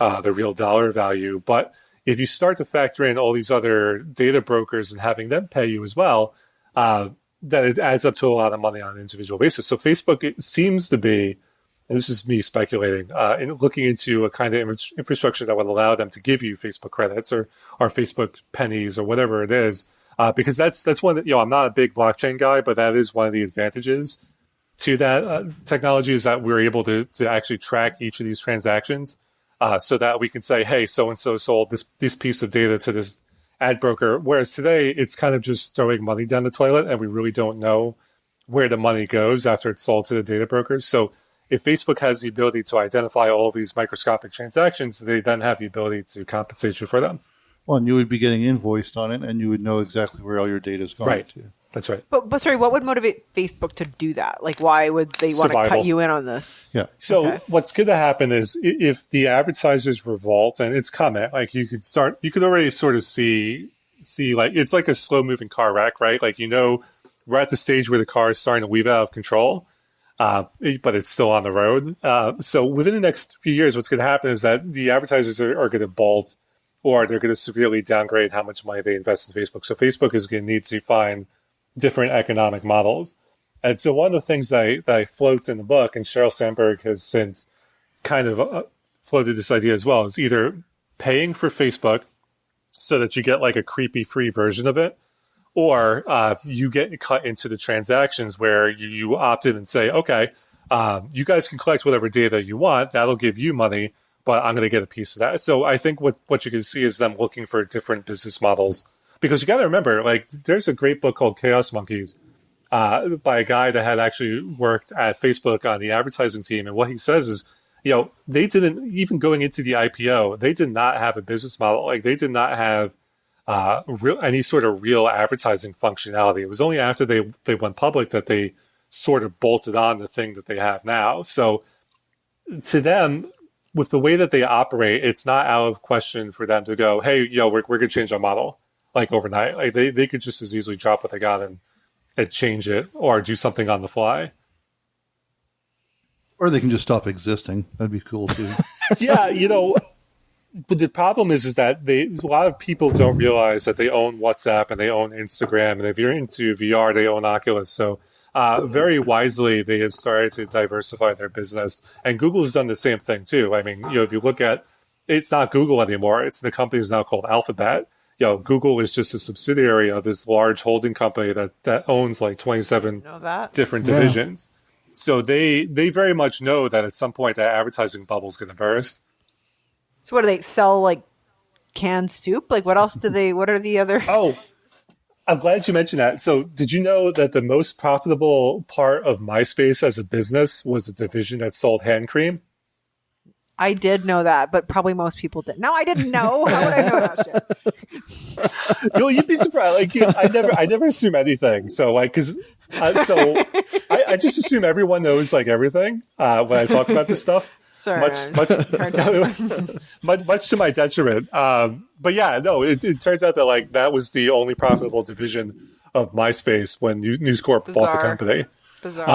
F: the real dollar value. But if you start to factor in all these other data brokers and having them pay you as well, that it adds up to a lot of money on an individual basis. So Facebook, it seems to be, and this is me speculating, in looking into a kind of infrastructure that would allow them to give you Facebook credits or Facebook pennies or whatever it is, because that's one that, I'm not a big blockchain guy, but that is one of the advantages to that technology, is that we're able to actually track each of these transactions, so that we can say, hey, so-and-so sold this piece of data to this ad broker. Whereas today, it's kind of just throwing money down the toilet, and we really don't know where the money goes after it's sold to the data brokers. So if Facebook has the ability to identify all of these microscopic transactions, they then have the ability to compensate you for them.
C: Well, and you would be getting invoiced on it, and you would know exactly where all your data is going to.
F: That's right.
D: But sorry, what would motivate Facebook to do that? Like, why would they want to cut you in on this?
C: Yeah.
F: So what's going to happen is if the advertisers revolt, and it's coming, like you could already sort of see like, it's like a slow moving car wreck, right? Like, we're at the stage where the car is starting to weave out of control, but it's still on the road. So within the next few years, what's going to happen is that the advertisers are going to bolt, or they're going to severely downgrade how much money they invest in Facebook. So Facebook is going to need to find different economic models. And so one of the things that I float in the book, and Sheryl Sandberg has since kind of floated this idea as well, is either paying for Facebook so that you get like a creepy free version of it, or you get cut into the transactions where you opt in and say, okay, you guys can collect whatever data you want. That'll give you money, but I'm going to get a piece of that. So I think what you can see is them looking for different business models. Because you got to remember, like, there's a great book called Chaos Monkeys by a guy that had actually worked at Facebook on the advertising team. And what he says is, they didn't, even going into the IPO, they did not have a business model. Like, they did not have any sort of real advertising functionality. It was only after they went public that they sort of bolted on the thing that they have now. So to them, with the way that they operate, it's not out of question for them to go, hey, we're going to change our model. Like, overnight. Like, they could just as easily drop what they got and change it, or do something on the fly.
C: Or they can just stop existing. That'd be cool too.
F: Yeah, but the problem is that a lot of people don't realize that they own WhatsApp and they own Instagram, and if you're into VR, they own Oculus. So very wisely, they have started to diversify their business, and Google's done the same thing too. I mean, if you look at it's not Google anymore. It's the company is now called Alphabet. Google is just a subsidiary of this large holding company that owns like 27 different divisions. So they very much know that at some point that advertising bubble is going to burst.
D: So what do they sell, like canned soup? Like what else what are the other?
F: Oh, I'm glad you mentioned that. So did you know that the most profitable part of MySpace as a business was a division that sold hand cream?
D: I did know that, but probably most people didn't. No, I didn't know. How would I know that shit?
F: You'd be surprised. Like, I never assume anything. So, like, I just assume everyone knows like everything when I talk about this stuff.
D: Sorry,
F: much to my detriment. But yeah, no, it turns out that like that was the only profitable division of MySpace when News Corp bought the company.
D: Bizarre.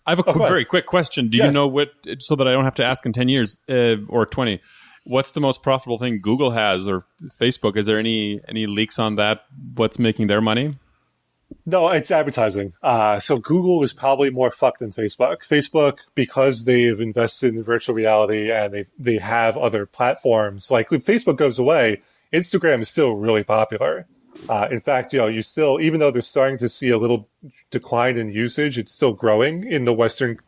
E: I have a very quick question. Do you know what, so that I don't have to ask in 10 years or 20, what's the most profitable thing Google has or Facebook? Is there any leaks on that? What's making their money?
F: No, it's advertising. So Google is probably more fucked than Facebook. Facebook, because they've invested in virtual reality and they have other platforms. Like if Facebook goes away, Instagram is still really popular. In fact, you still, even though they're starting to see a little decline in usage, it's still growing in the Western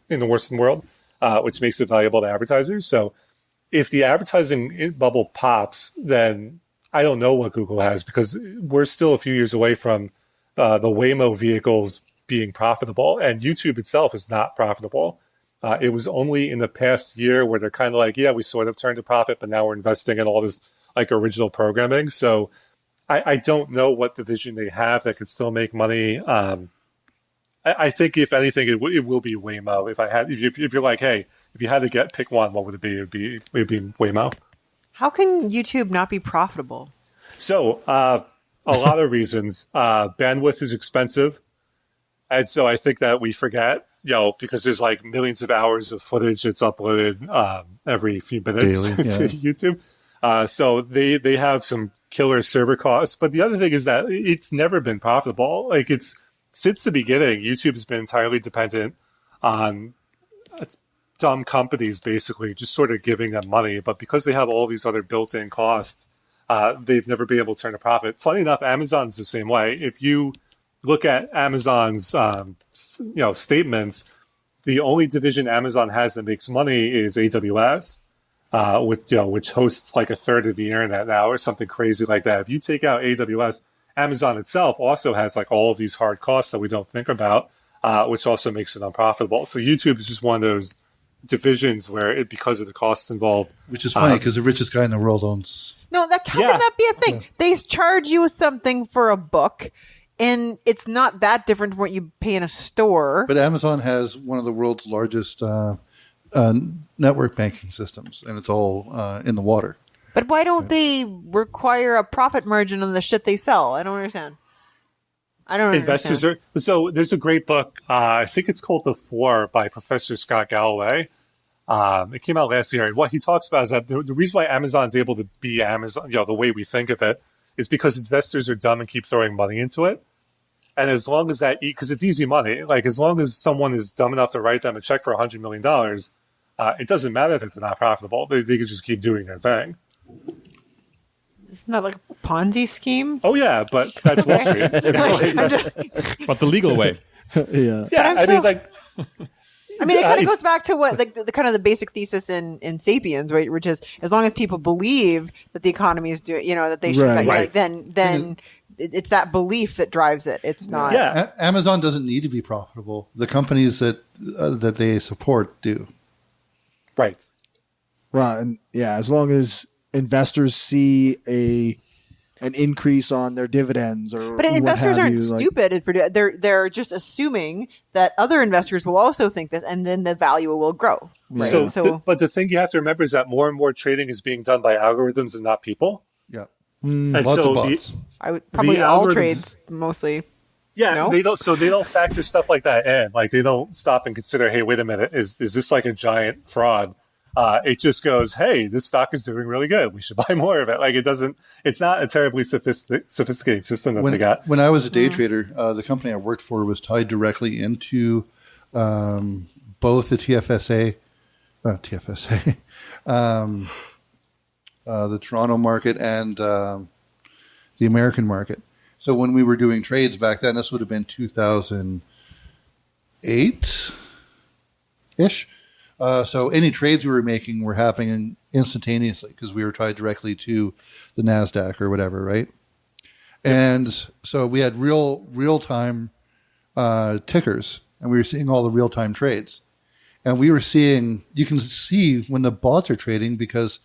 F: world, which makes it valuable to advertisers. So if the advertising bubble pops, then I don't know what Google has, because we're still a few years away from the Waymo vehicles being profitable, and YouTube itself is not profitable. It was only in the past year where they're kind of like, yeah, we sort of turned a profit, but now we're investing in all this like original programming. So I don't know what division they have that could still make money. I think if anything, it will be Waymo. If you're like, hey, if you had to pick one, what would it be? It'd be Waymo.
D: How can YouTube not be profitable?
F: So a lot of reasons. Bandwidth is expensive, and so I think that we forget, because there's like millions of hours of footage that's uploaded every few minutes
C: daily,
F: to YouTube. So they have some killer server costs. But the other thing is that it's never been profitable. Like since the beginning, YouTube has been entirely dependent on dumb companies basically just sort of giving them money. But because they have all these other built-in costs, they've never been able to turn a profit. Funny enough, Amazon's the same way. If you look at Amazon's statements, the only division Amazon has that makes money is AWS. Which hosts like a third of the internet now or something crazy like that. If you take out AWS, Amazon itself also has like all of these hard costs that we don't think about, which also makes it unprofitable. So YouTube is just one of those divisions where because of the costs involved.
C: Which is funny because the richest guy in the world owns.
D: No, how can that be a thing? Yeah. They charge you something for a book, and it's not that different from what you pay in a store.
C: But Amazon has one of the world's largest network banking systems, and it's all in the water.
D: But why don't they require a profit margin on the shit they sell? I don't understand.
F: Investors are so. There's a great book. I think it's called The Four by Professor Scott Galloway. It came out last year, and what he talks about is that the reason why Amazon's able to be Amazon, the way we think of it, is because investors are dumb and keep throwing money into it. And as long as because it's easy money, like as long as someone is dumb enough to write them a check for $100 million, it doesn't matter that they're not profitable. They can just keep doing their thing.
D: Isn't that like a Ponzi scheme?
F: Oh yeah, but that's Wall Street.
E: But the legal way.
F: Yeah.
D: I mean, it kind of goes back to what the kind of the basic thesis in *Sapiens*, right? Which is as long as people believe that the economy is doing, that they should,
F: right.
D: then it's that belief that drives it. It's not.
F: Yeah,
C: Amazon doesn't need to be profitable. The companies that they support do.
F: Right.
B: Right, and as long as investors see an increase on their dividends
D: but investors aren't stupid. They're just assuming that other investors will also think this, and then the value will grow. Right?
F: But the thing you have to remember is that more and more trading is being done by algorithms and not people.
C: Yeah,
F: and
C: lots of bots.
D: I would probably all trades mostly.
F: Yeah,
D: no?
F: They don't factor stuff like that in. Like they don't stop and consider, hey, wait a minute, is this like a giant fraud? It just goes, hey, this stock is doing really good. We should buy more of it. Like it's not a terribly sophisticated system that they got.
C: When I was a day trader, the company I worked for was tied directly into both the TFSA the Toronto market and the American market. So when we were doing trades back then, this would have been 2008-ish. So any trades we were making were happening instantaneously because we were tied directly to the NASDAQ or whatever, right? And so we had real-time tickers, and we were seeing all the real-time trades. And we were seeing, you can see when the bots are trading because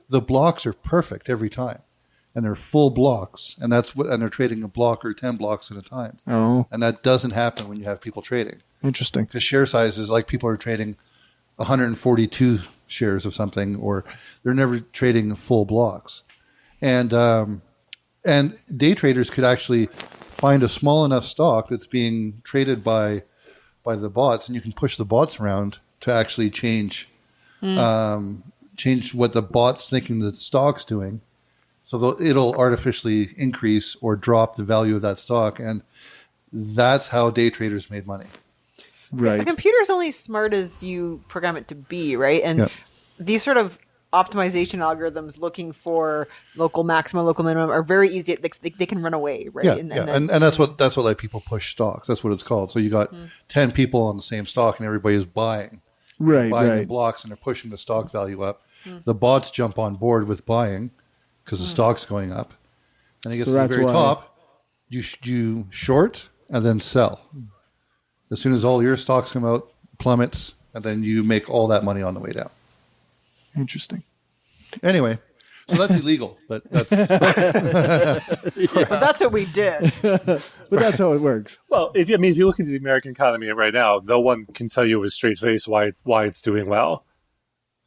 C: the blocks are perfect every time. And they're full blocks. And and they're trading a block or 10 blocks at a time.
B: Oh.
C: And that doesn't happen when you have people trading.
B: Interesting.
C: Because share sizes, like people are trading 142 shares of something, or they're never trading full blocks. And day traders could actually find a small enough stock that's being traded by the bots, and you can push the bots around to actually change what the bot's thinking the stock's doing. So it'll artificially increase or drop the value of that stock, and that's how day traders made money.
B: Right.
D: The computer's only smart as you program it to be, right? And these sort of optimization algorithms looking for local maximum, local minimum are very easy. They can run away, right?
C: Yeah, and that's what like people push stocks. That's what it's called. So you got 10 people on the same stock, and everybody is buying the blocks, and they're pushing the stock value up. The bots jump on board with buying because the stock's going up, and it gets to the very top. You short and then sell. As soon as all your stocks come out, plummets, and then you make all that money on the way down.
B: Interesting.
C: Anyway, so that's illegal, but that's
D: but that's what we did.
B: But that's how it works.
F: Well, if you look at the American economy right now, no one can tell you with straight face why it's doing well.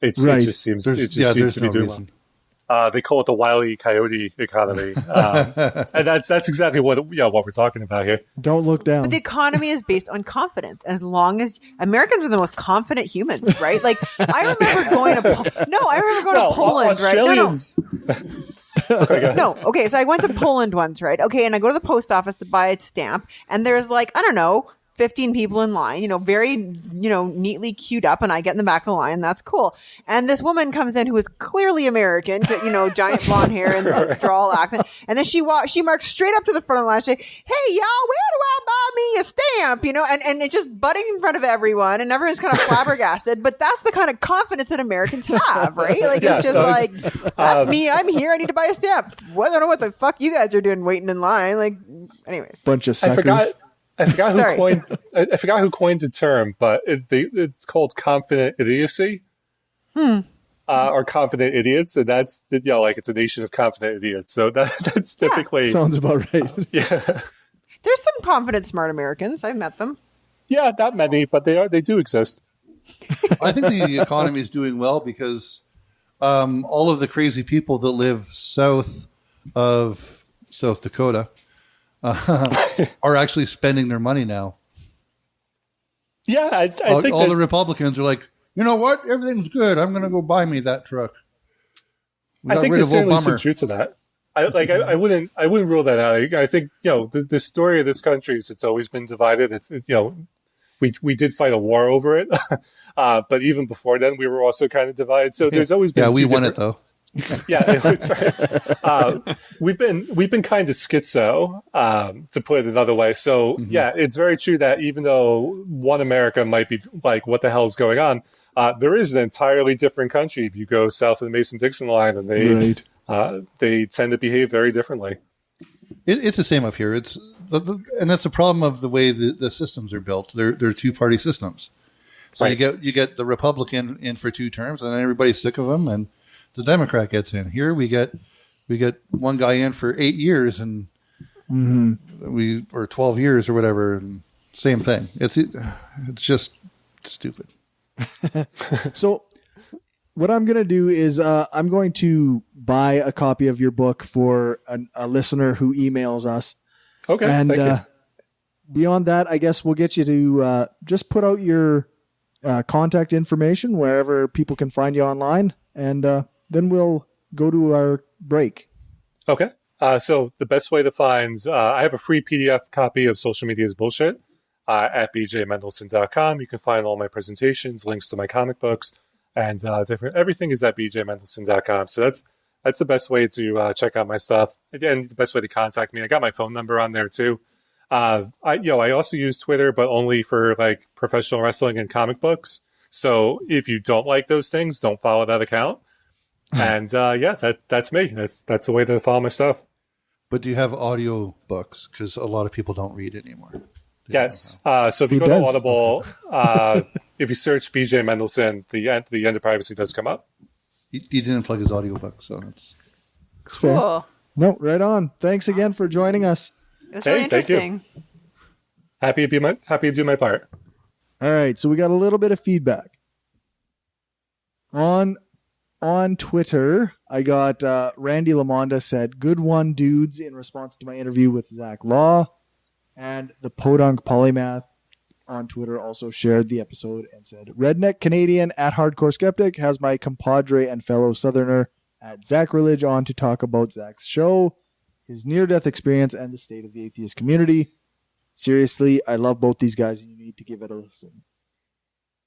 F: It just seems to be doing well. They call it the Wile E. Coyote economy, and that's exactly what we're talking about here.
B: Don't look down.
D: But the economy is based on confidence. As long as Americans are the most confident humans, right? Like I remember going to Poland,
F: Australians.
D: Right? No. Okay, so I went to Poland once, right? Okay, and I go to the post office to buy a stamp, and there's 15 people in line, very, neatly queued up, and I get in the back of the line. That's cool. And this woman comes in who is clearly American, giant blonde hair and the drawl accent. And then she marks straight up to the front of the line and say, "Hey, y'all, where do I buy me a stamp?" And it's just butting in front of everyone, and everyone's kind of flabbergasted. But that's the kind of confidence that Americans have, right? It's just that's me. I'm here. I need to buy a stamp. I don't know what the fuck you guys are doing waiting in line. Anyways.
B: Bunch of suckers.
F: I forgot who coined the term, but it's called confident idiocy, or confident idiots, and that's it's a nation of confident idiots. So that's typically
B: sounds about right.
F: Yeah,
D: there's some confident, smart Americans. I've met them.
F: Yeah, not many, but they do exist.
C: I think the economy is doing well because all of the crazy people that live south of South Dakota. Are actually spending their money now.
F: Yeah, I think
C: all the Republicans are like, you know what? Everything's good. I'm going to go buy me that truck.
F: I think there's certainly some truth to that. I wouldn't rule that out. I think the story of this country is it's always been divided. It's we did fight a war over it, but even before then we were also kind of divided. So there's always been
C: we won it though.
F: Yeah, we've been kind of schizo, to put it another way. So it's very true that even though one America might be like, what the hell is going on? There is an entirely different country if you go south of the Mason-Dixon line, and they tend to behave very differently.
C: It's the same up here. And that's the problem of the way the systems are built. They're two-party systems. So you get the Republican in for 2 terms, and then everybody's sick of them, and the Democrat gets in. Here we get one guy in for 8 years and or 12 years or whatever, and same thing. It's just stupid.
B: So what I'm going to do is I'm going to buy a copy of your book for a listener who emails us.
F: Okay.
B: And
F: thank you.
B: Beyond that, I guess we'll get you to just put out your contact information wherever people can find you online, and then we'll go to our break.
F: Okay. So the best way to find, I have a free PDF copy of Social Media is Bullshit at bjmendelson.com. You can find all my presentations, links to my comic books, and everything is at bjmendelson.com. So That's the best way to check out my stuff, and the best way to contact me. I got my phone number on there too. I also use Twitter, but only for like professional wrestling and comic books. So if you don't like those things, don't follow that account. And that's me. That's the way to follow my stuff.
C: But do you have audio books? Because a lot of people don't read anymore.
F: Yes. So if you go to Audible, if you search BJ Mendelson, the End of Privacy does come up.
C: He didn't plug his audiobook, so it's
B: fair.
D: Cool.
B: No, right on. Thanks again for joining us.
D: It's really interesting.
F: Thank you. Happy to do my part.
B: All right, so we got a little bit of feedback on Twitter. I got Randy Lamonda said, "Good one, dudes," in response to my interview with Zach Law, and the Podunk Polymath on Twitter also shared the episode and said, "Redneck Canadian at Hardcore Skeptic has my compadre and fellow Southerner at Zacrilege on to talk about Zach's show, his near-death experience, and the state of the atheist community. Seriously, I love both these guys, and you need to give it a listen."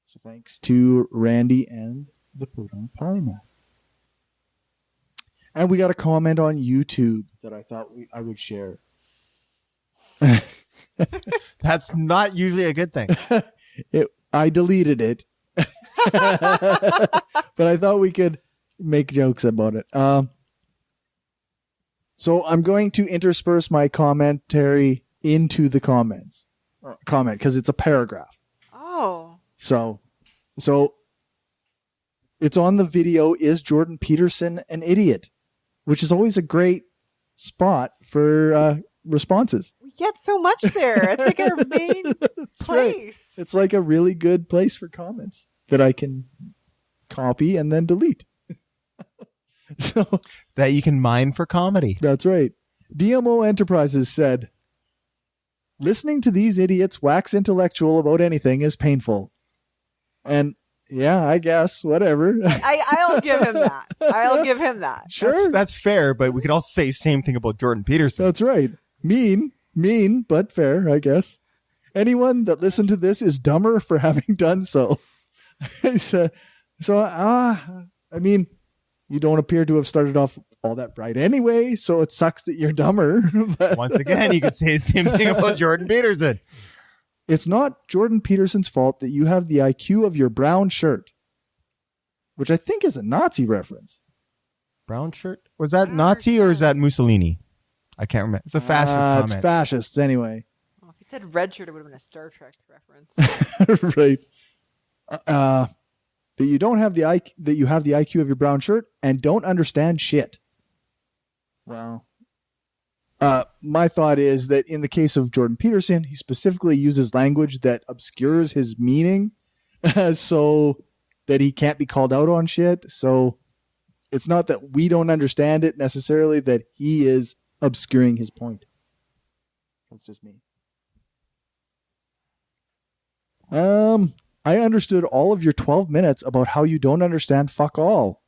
B: So thanks to Randy and the Podunk Polymath. And we got a comment on YouTube that I thought I would share.
G: That's not usually a good thing.
B: I deleted it. But I thought we could make jokes about it. So I'm going to intersperse my commentary into the comment because it's a paragraph.
D: Oh.
B: So it's on the video. Is Jordan Peterson an idiot? Which is always a great spot for responses.
D: We get so much there. It's like our main place.
B: Right. It's like a really good place for comments that I can copy and then delete. So
G: that you can mine for comedy.
B: That's right. DMO Enterprises said, "Listening to these idiots wax intellectual about anything is painful." And yeah, I guess, whatever.
D: I'll give him that. I'll give him that.
B: Sure.
G: That's fair, but we could also say the same thing about Jordan Peterson.
B: That's right. Mean, but fair, I guess. Anyone that listened to this is dumber for having done so. I mean, you don't appear to have started off all that bright anyway, so it sucks that you're dumber. But
G: once again, you could say the same thing about Jordan Peterson.
B: It's not Jordan Peterson's fault that you have the IQ of your brown shirt, which I think is a Nazi reference.
G: Brown shirt? Was that Nazi or is that Mussolini? I can't remember. It's a fascist comment.
B: It's fascists anyway.
D: Well, if he said red shirt, it would have been a Star Trek reference.
B: Right. That you don't have the IQ, that you have the IQ of your brown shirt and don't understand shit. Well, my thought is that in the case of Jordan Peterson, he specifically uses language that obscures his meaning so that he can't be called out on shit. So it's not that we don't understand it necessarily, that he is obscuring his point. That's just me. I understood all of your 12 minutes about how you don't understand fuck all.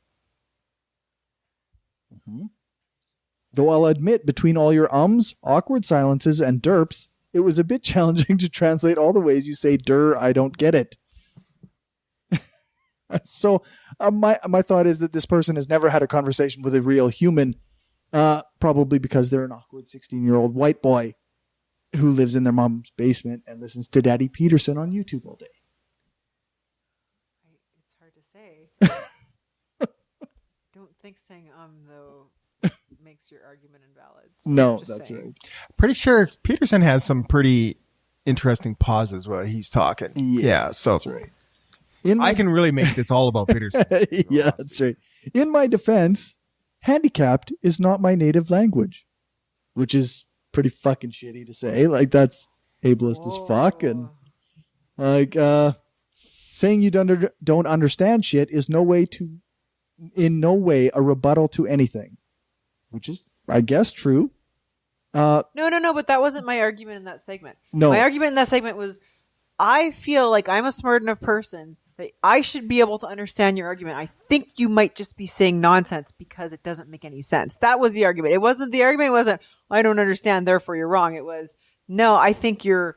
B: Though I'll admit, between all your ums, awkward silences, and derps, it was a bit challenging to translate all the ways you say I don't get it. So my thought is that this person has never had a conversation with a real human, probably because they're an awkward 16-year-old white boy who lives in their mom's basement and listens to Daddy Peterson on YouTube all day.
D: It's hard to say. Don't think saying though makes your argument invalid. So
B: no, that's saying. Right.
G: Pretty sure Peterson has some pretty interesting pauses while he's talking. Yeah, so
B: that's right.
G: I can really make this all about Peterson.
B: Yeah, that's right. In my defense, handicapped is not my native language, which is pretty fucking shitty to say. Like, that's ableist as fuck. And like saying you don't understand shit is in no way a rebuttal to anything, which is, I guess, true.
D: No, but that wasn't my argument in that segment.
B: No.
D: My argument in that segment was, I feel like I'm a smart enough person that I should be able to understand your argument. I think you might just be saying nonsense because it doesn't make any sense. That was the argument. The argument wasn't, I don't understand, therefore you're wrong. It was, no, I think you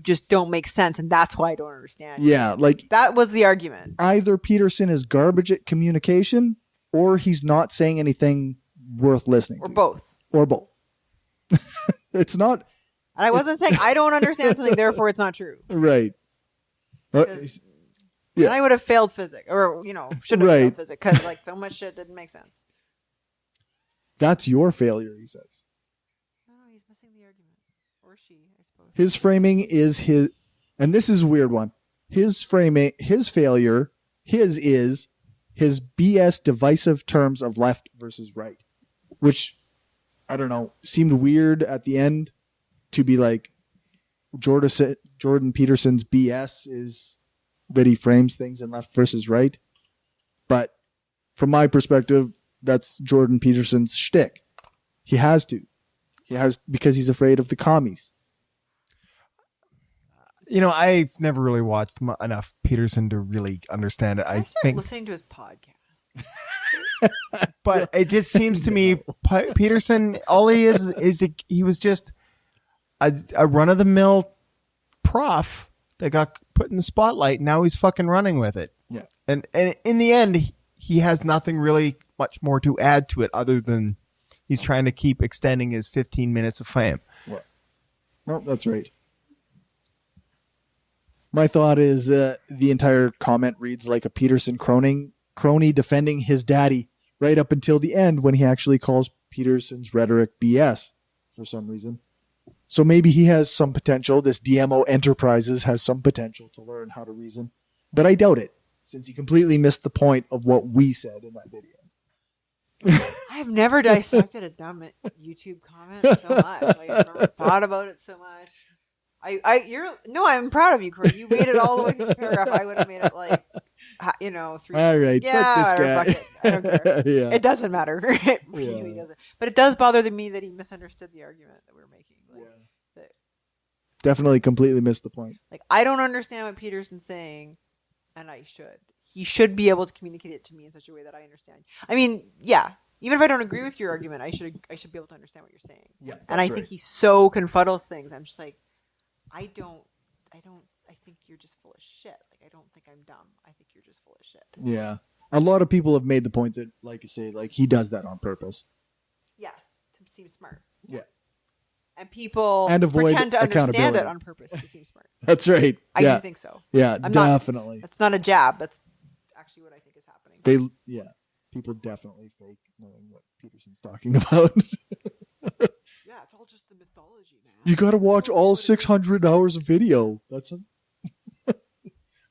D: just don't make sense, and that's why I don't understand.
B: Yeah, like
D: that was the argument.
B: Either Peterson is garbage at communication, or he's not saying anything worth listening
D: Or
B: to.
D: both.
B: Or both. It's not.
D: And I wasn't saying I don't understand something, therefore it's not true.
B: Right.
D: Yeah. I would have failed physics, or should have failed physics, because like so much shit didn't make sense.
B: That's your failure, he says.
D: No, he's missing the argument, or she, I suppose.
B: His framing is his, and this is a weird one. His framing, his failure, is his BS divisive terms of left versus right, which I don't know, seemed weird at the end to be like Jordan Peterson's BS is that he frames things in left versus right. But from my perspective, that's Jordan Peterson's shtick. He has to. Because he's afraid of the commies.
G: I've never really watched enough Peterson to really understand it.
D: I started listening to his podcast.
G: But it just seems to me Peterson, all he is he was just a run-of-the-mill prof that got put in the spotlight. Now he's fucking running with it.
B: Yeah.
G: And in the end, he has nothing really much more to add to it other than he's trying to keep extending his 15 minutes of fame.
B: Yeah. Well, that's right. My thought is the entire comment reads like a Peterson crony defending his daddy right up until the end when he actually calls Peterson's rhetoric BS for some reason. So maybe he has some potential. This DMO Enterprises has some potential to learn how to reason. But I doubt it, since he completely missed the point of what we said in that video.
D: I've never dissected a dumb YouTube comment so much. Like, I've never thought about it so much. I'm proud of you, Corey. You made it all the way through the paragraph. I would have made it like, 3.
B: All right,
D: yeah,
B: fuck this guy.
D: I don't care.
B: Yeah.
D: It doesn't matter. It really doesn't. But it does bother me that he misunderstood the argument that we're making.
B: Definitely completely missed the point.
D: Like, I don't understand what Peterson's saying, and I should. He should be able to communicate it to me in such a way that I understand. I mean, yeah. Even if I don't agree with your argument, I should be able to understand what you're saying.
B: Yeah,
D: and I think he so confuddles things. I'm just like, I think you're just full of shit. Like, I don't think I'm dumb. I think you're just full of shit.
B: Yeah. A lot of people have made the point that, like you say, like he does that on purpose.
D: Yes. To seem smart.
B: Yeah.
D: And people
B: avoid
D: pretend to understand
B: accountability.
D: it on purpose to seem smart.
B: That's right.
D: I do think so.
B: Yeah, definitely.
D: That's not a jab. That's actually what I think is happening.
B: People definitely fake knowing what Peterson's talking about.
D: Yeah, it's all just the mythology, man.
B: You got to watch all 600 hours of video.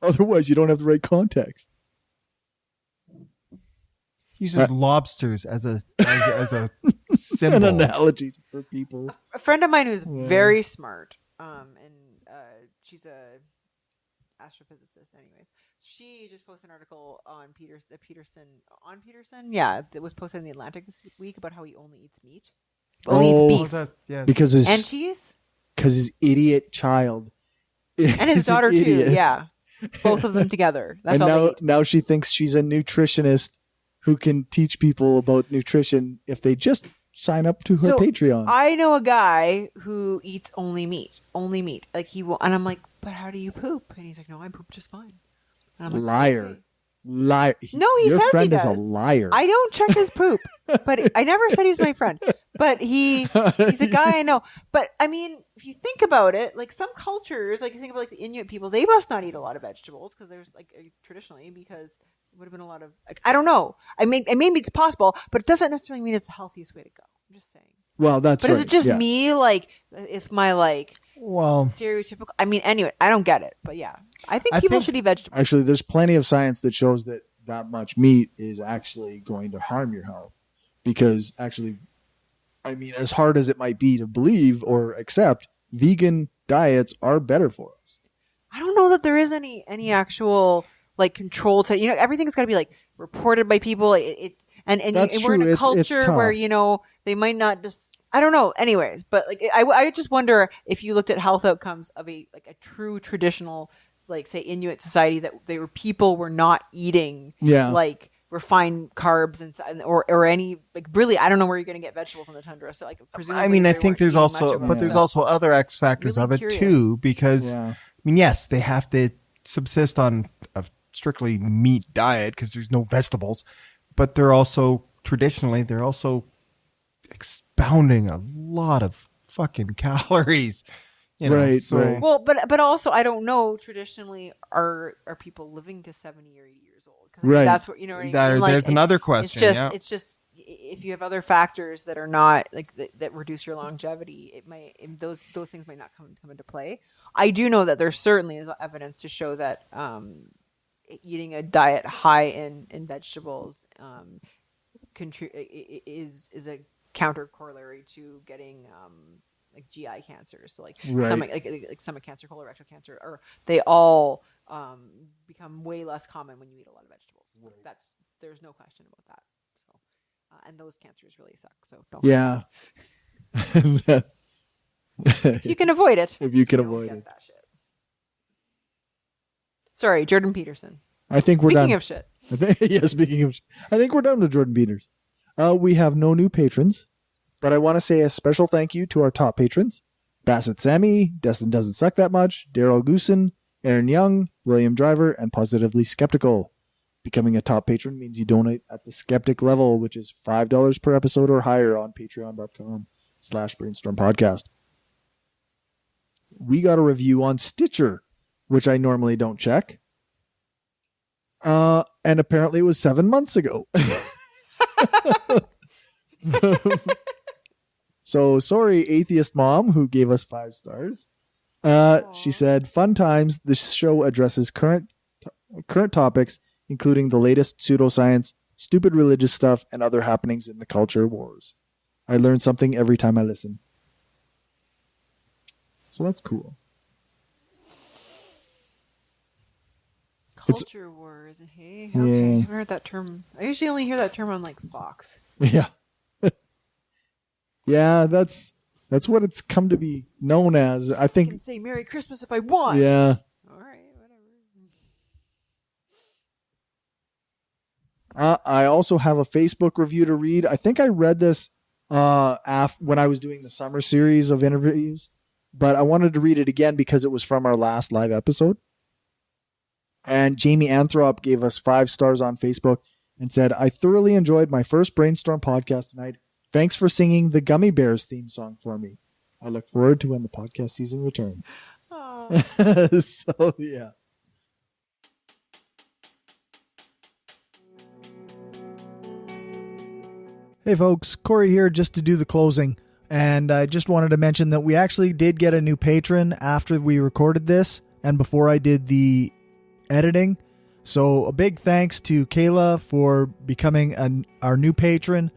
B: Otherwise, you don't have the right context.
G: He uses lobsters as a symbol.
B: An analogy for people.
D: A friend of mine who's very smart, and she's a astrophysicist. Anyways, she just posted an article on Peterson. Yeah, that was posted in the Atlantic this week about how he only eats meat. Only eats beef.
B: Because
D: and cheese.
B: Because his idiot child
D: and his daughter too. Yeah, both of them together. That's
B: and
D: all.
B: Now she thinks she's a nutritionist who can teach people about nutrition if they just sign up to her Patreon.
D: I know a guy who eats only meat. Like he will, and I'm like, but how do you poop? And he's like, no, I poop just fine. And I'm like,
B: liar.
D: Okay.
B: Liar.
D: No, he
B: Your
D: says
B: friend
D: he
B: is
D: does.
B: a liar.
D: I don't check his poop, but I never said he's my friend. But he's a guy I know. But I mean, if you think about it, like some cultures, like you think about like the Inuit people, they must not eat a lot of vegetables because there's like traditionally because it would have been a lot of like I don't know. Maybe it's possible, but it doesn't necessarily mean it's the healthiest way to go. I'm just saying.
B: Well, that's.
D: But is it just me? Like, if my stereotypical. I mean, anyway, I don't get it, but yeah, I think people should eat vegetables.
B: Actually, there's plenty of science that shows that much meat is actually going to harm your health, because actually, I mean, as hard as it might be to believe or accept, vegan diets are better for us.
D: I don't know that there is any actual like control to everything's got to be like reported by people. It's and we're in a culture where they might not just. I don't know. Anyways, but like I just wonder if you looked at health outcomes of a true traditional, like say Inuit society, that people were not eating like refined carbs and or any like really I don't know where you're going to get vegetables in the tundra. So like presumably
G: I mean I think there's also there's also other X factors really of it curious. Too because I mean yes they have to subsist on a strictly meat diet because there's no vegetables. but they're also expounding a lot of fucking calories.
B: Right.
D: Well, but also I don't know. Traditionally, are people living to 70 or 80 years old?
B: Right.
D: That's what you know. What I mean?
G: There's another question.
D: It's just if you have other factors that are not like that reduce your longevity, it might those things might not come into play. I do know that there certainly is evidence to show that eating a diet high in vegetables is a counter corollary to getting like GI cancers, so like stomach cancer, colorectal cancer, or they all become way less common when you eat a lot of vegetables. There's no question about that. So, and those cancers really suck. So don't.
B: Yeah.
D: If you can avoid it.
B: If you can avoid it.
D: That shit. Sorry, Jordan Peterson.
B: I think we're done.
D: Speaking of shit.
B: Speaking of shit. I think we're done with Jordan Peters. We have no new patrons, but I want to say a special thank you to our top patrons. Bassett Sammy, Destin Doesn't Suck That Much, Daryl Goosen, Aaron Young, William Driver, and Positively Skeptical. Becoming a top patron means you donate at the skeptic level, which is $5 per episode or higher on patreon.com/brainstormpodcast. We got a review on Stitcher, which I normally don't check. And apparently it was 7 months ago. So sorry, atheist mom, who gave us 5 stars. She said, "Fun times. This show addresses current topics, including the latest pseudoscience, stupid religious stuff, and other happenings in the culture wars. I learn something every time I listen." So that's cool.
D: Culture wars, hey? Okay. I've heard that term. I usually only hear that term on like Fox.
B: Yeah. Yeah, that's what it's come to be known as. I think.
D: I can say Merry Christmas if I want.
B: Yeah.
D: All right,
B: whatever. I also have a Facebook review to read. I think I read this when I was doing the summer series of interviews, but I wanted to read it again because it was from our last live episode. And Jamie Anthrop gave us 5 stars on Facebook and said, "I thoroughly enjoyed my first Brainstorm podcast tonight. Thanks for singing the Gummy Bears theme song for me. I look forward to when the podcast season returns." So, yeah. Hey folks, Corey here just to do the closing. And I just wanted to mention that we actually did get a new patron after we recorded this and before I did the editing. So a big thanks to Kayla for becoming our new patron.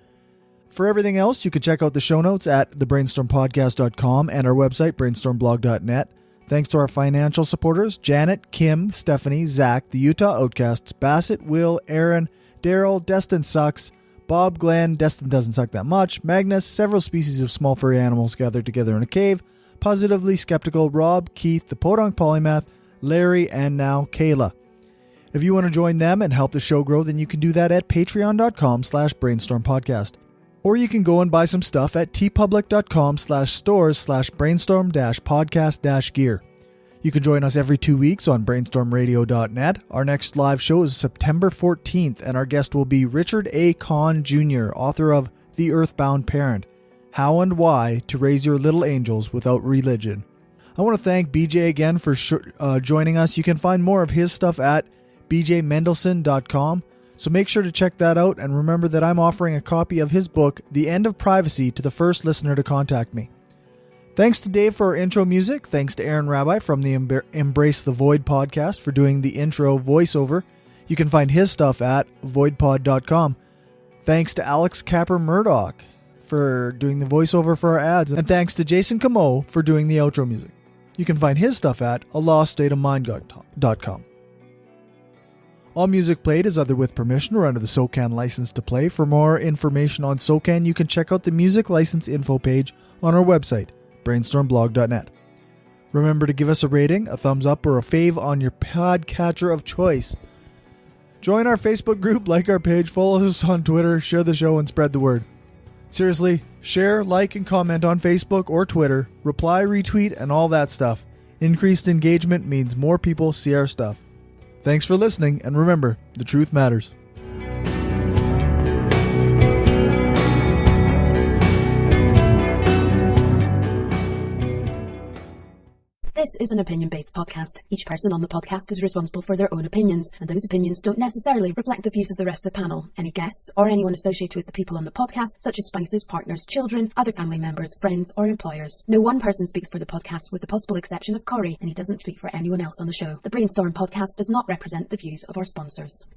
B: For everything else, you can check out the show notes at thebrainstormpodcast.com and our website, brainstormblog.net. Thanks to our financial supporters, Janet, Kim, Stephanie, Zach, the Utah Outcasts, Bassett, Will, Aaron, Daryl, Destin Sucks, Bob, Glenn, Destin Doesn't Suck That Much, Magnus, several species of small furry animals gathered together in a cave, Positively Skeptical, Rob, Keith, the Podunk Polymath, Larry, and now Kayla. If you want to join them and help the show grow, then you can do that at patreon.com/brainstormpodcast. Or you can go and buy some stuff at tpublic.com/stores/brainstorm-podcast-gear. You can join us every 2 weeks on brainstormradio.net. Our next live show is September 14th, and our guest will be Richard A. Kahn Jr., author of The Earthbound Parent, How and Why to Raise Your Little Angels Without Religion. I want to thank BJ again for joining us. You can find more of his stuff at bjmendelson.com. So make sure to check that out, and remember that I'm offering a copy of his book, The End of Privacy, to the first listener to contact me. Thanks to Dave for our intro music. Thanks to Aaron Rabbi from the Embrace the Void podcast for doing the intro voiceover. You can find his stuff at voidpod.com. Thanks to Alex Capper Murdoch for doing the voiceover for our ads. And thanks to Jason Camo for doing the outro music. You can find his stuff at aloststateofmind.com. All music played is either with permission or under the SOCAN license to play. For more information on SOCAN, you can check out the music license info page on our website, brainstormblog.net. Remember to give us a rating, a thumbs up, or a fave on your podcatcher of choice. Join our Facebook group, like our page, follow us on Twitter, share the show, and spread the word. Seriously, share, like, and comment on Facebook or Twitter, reply, retweet, and all that stuff. Increased engagement means more people see our stuff. Thanks for listening, and remember, the truth matters.
H: This is an opinion-based podcast. Each person on the podcast is responsible for their own opinions, and those opinions don't necessarily reflect the views of the rest of the panel. Any guests or anyone associated with the people on the podcast, such as spouses, partners, children, other family members, friends, or employers. No one person speaks for the podcast with the possible exception of Corey, and he doesn't speak for anyone else on the show. The Brainstorm podcast does not represent the views of our sponsors.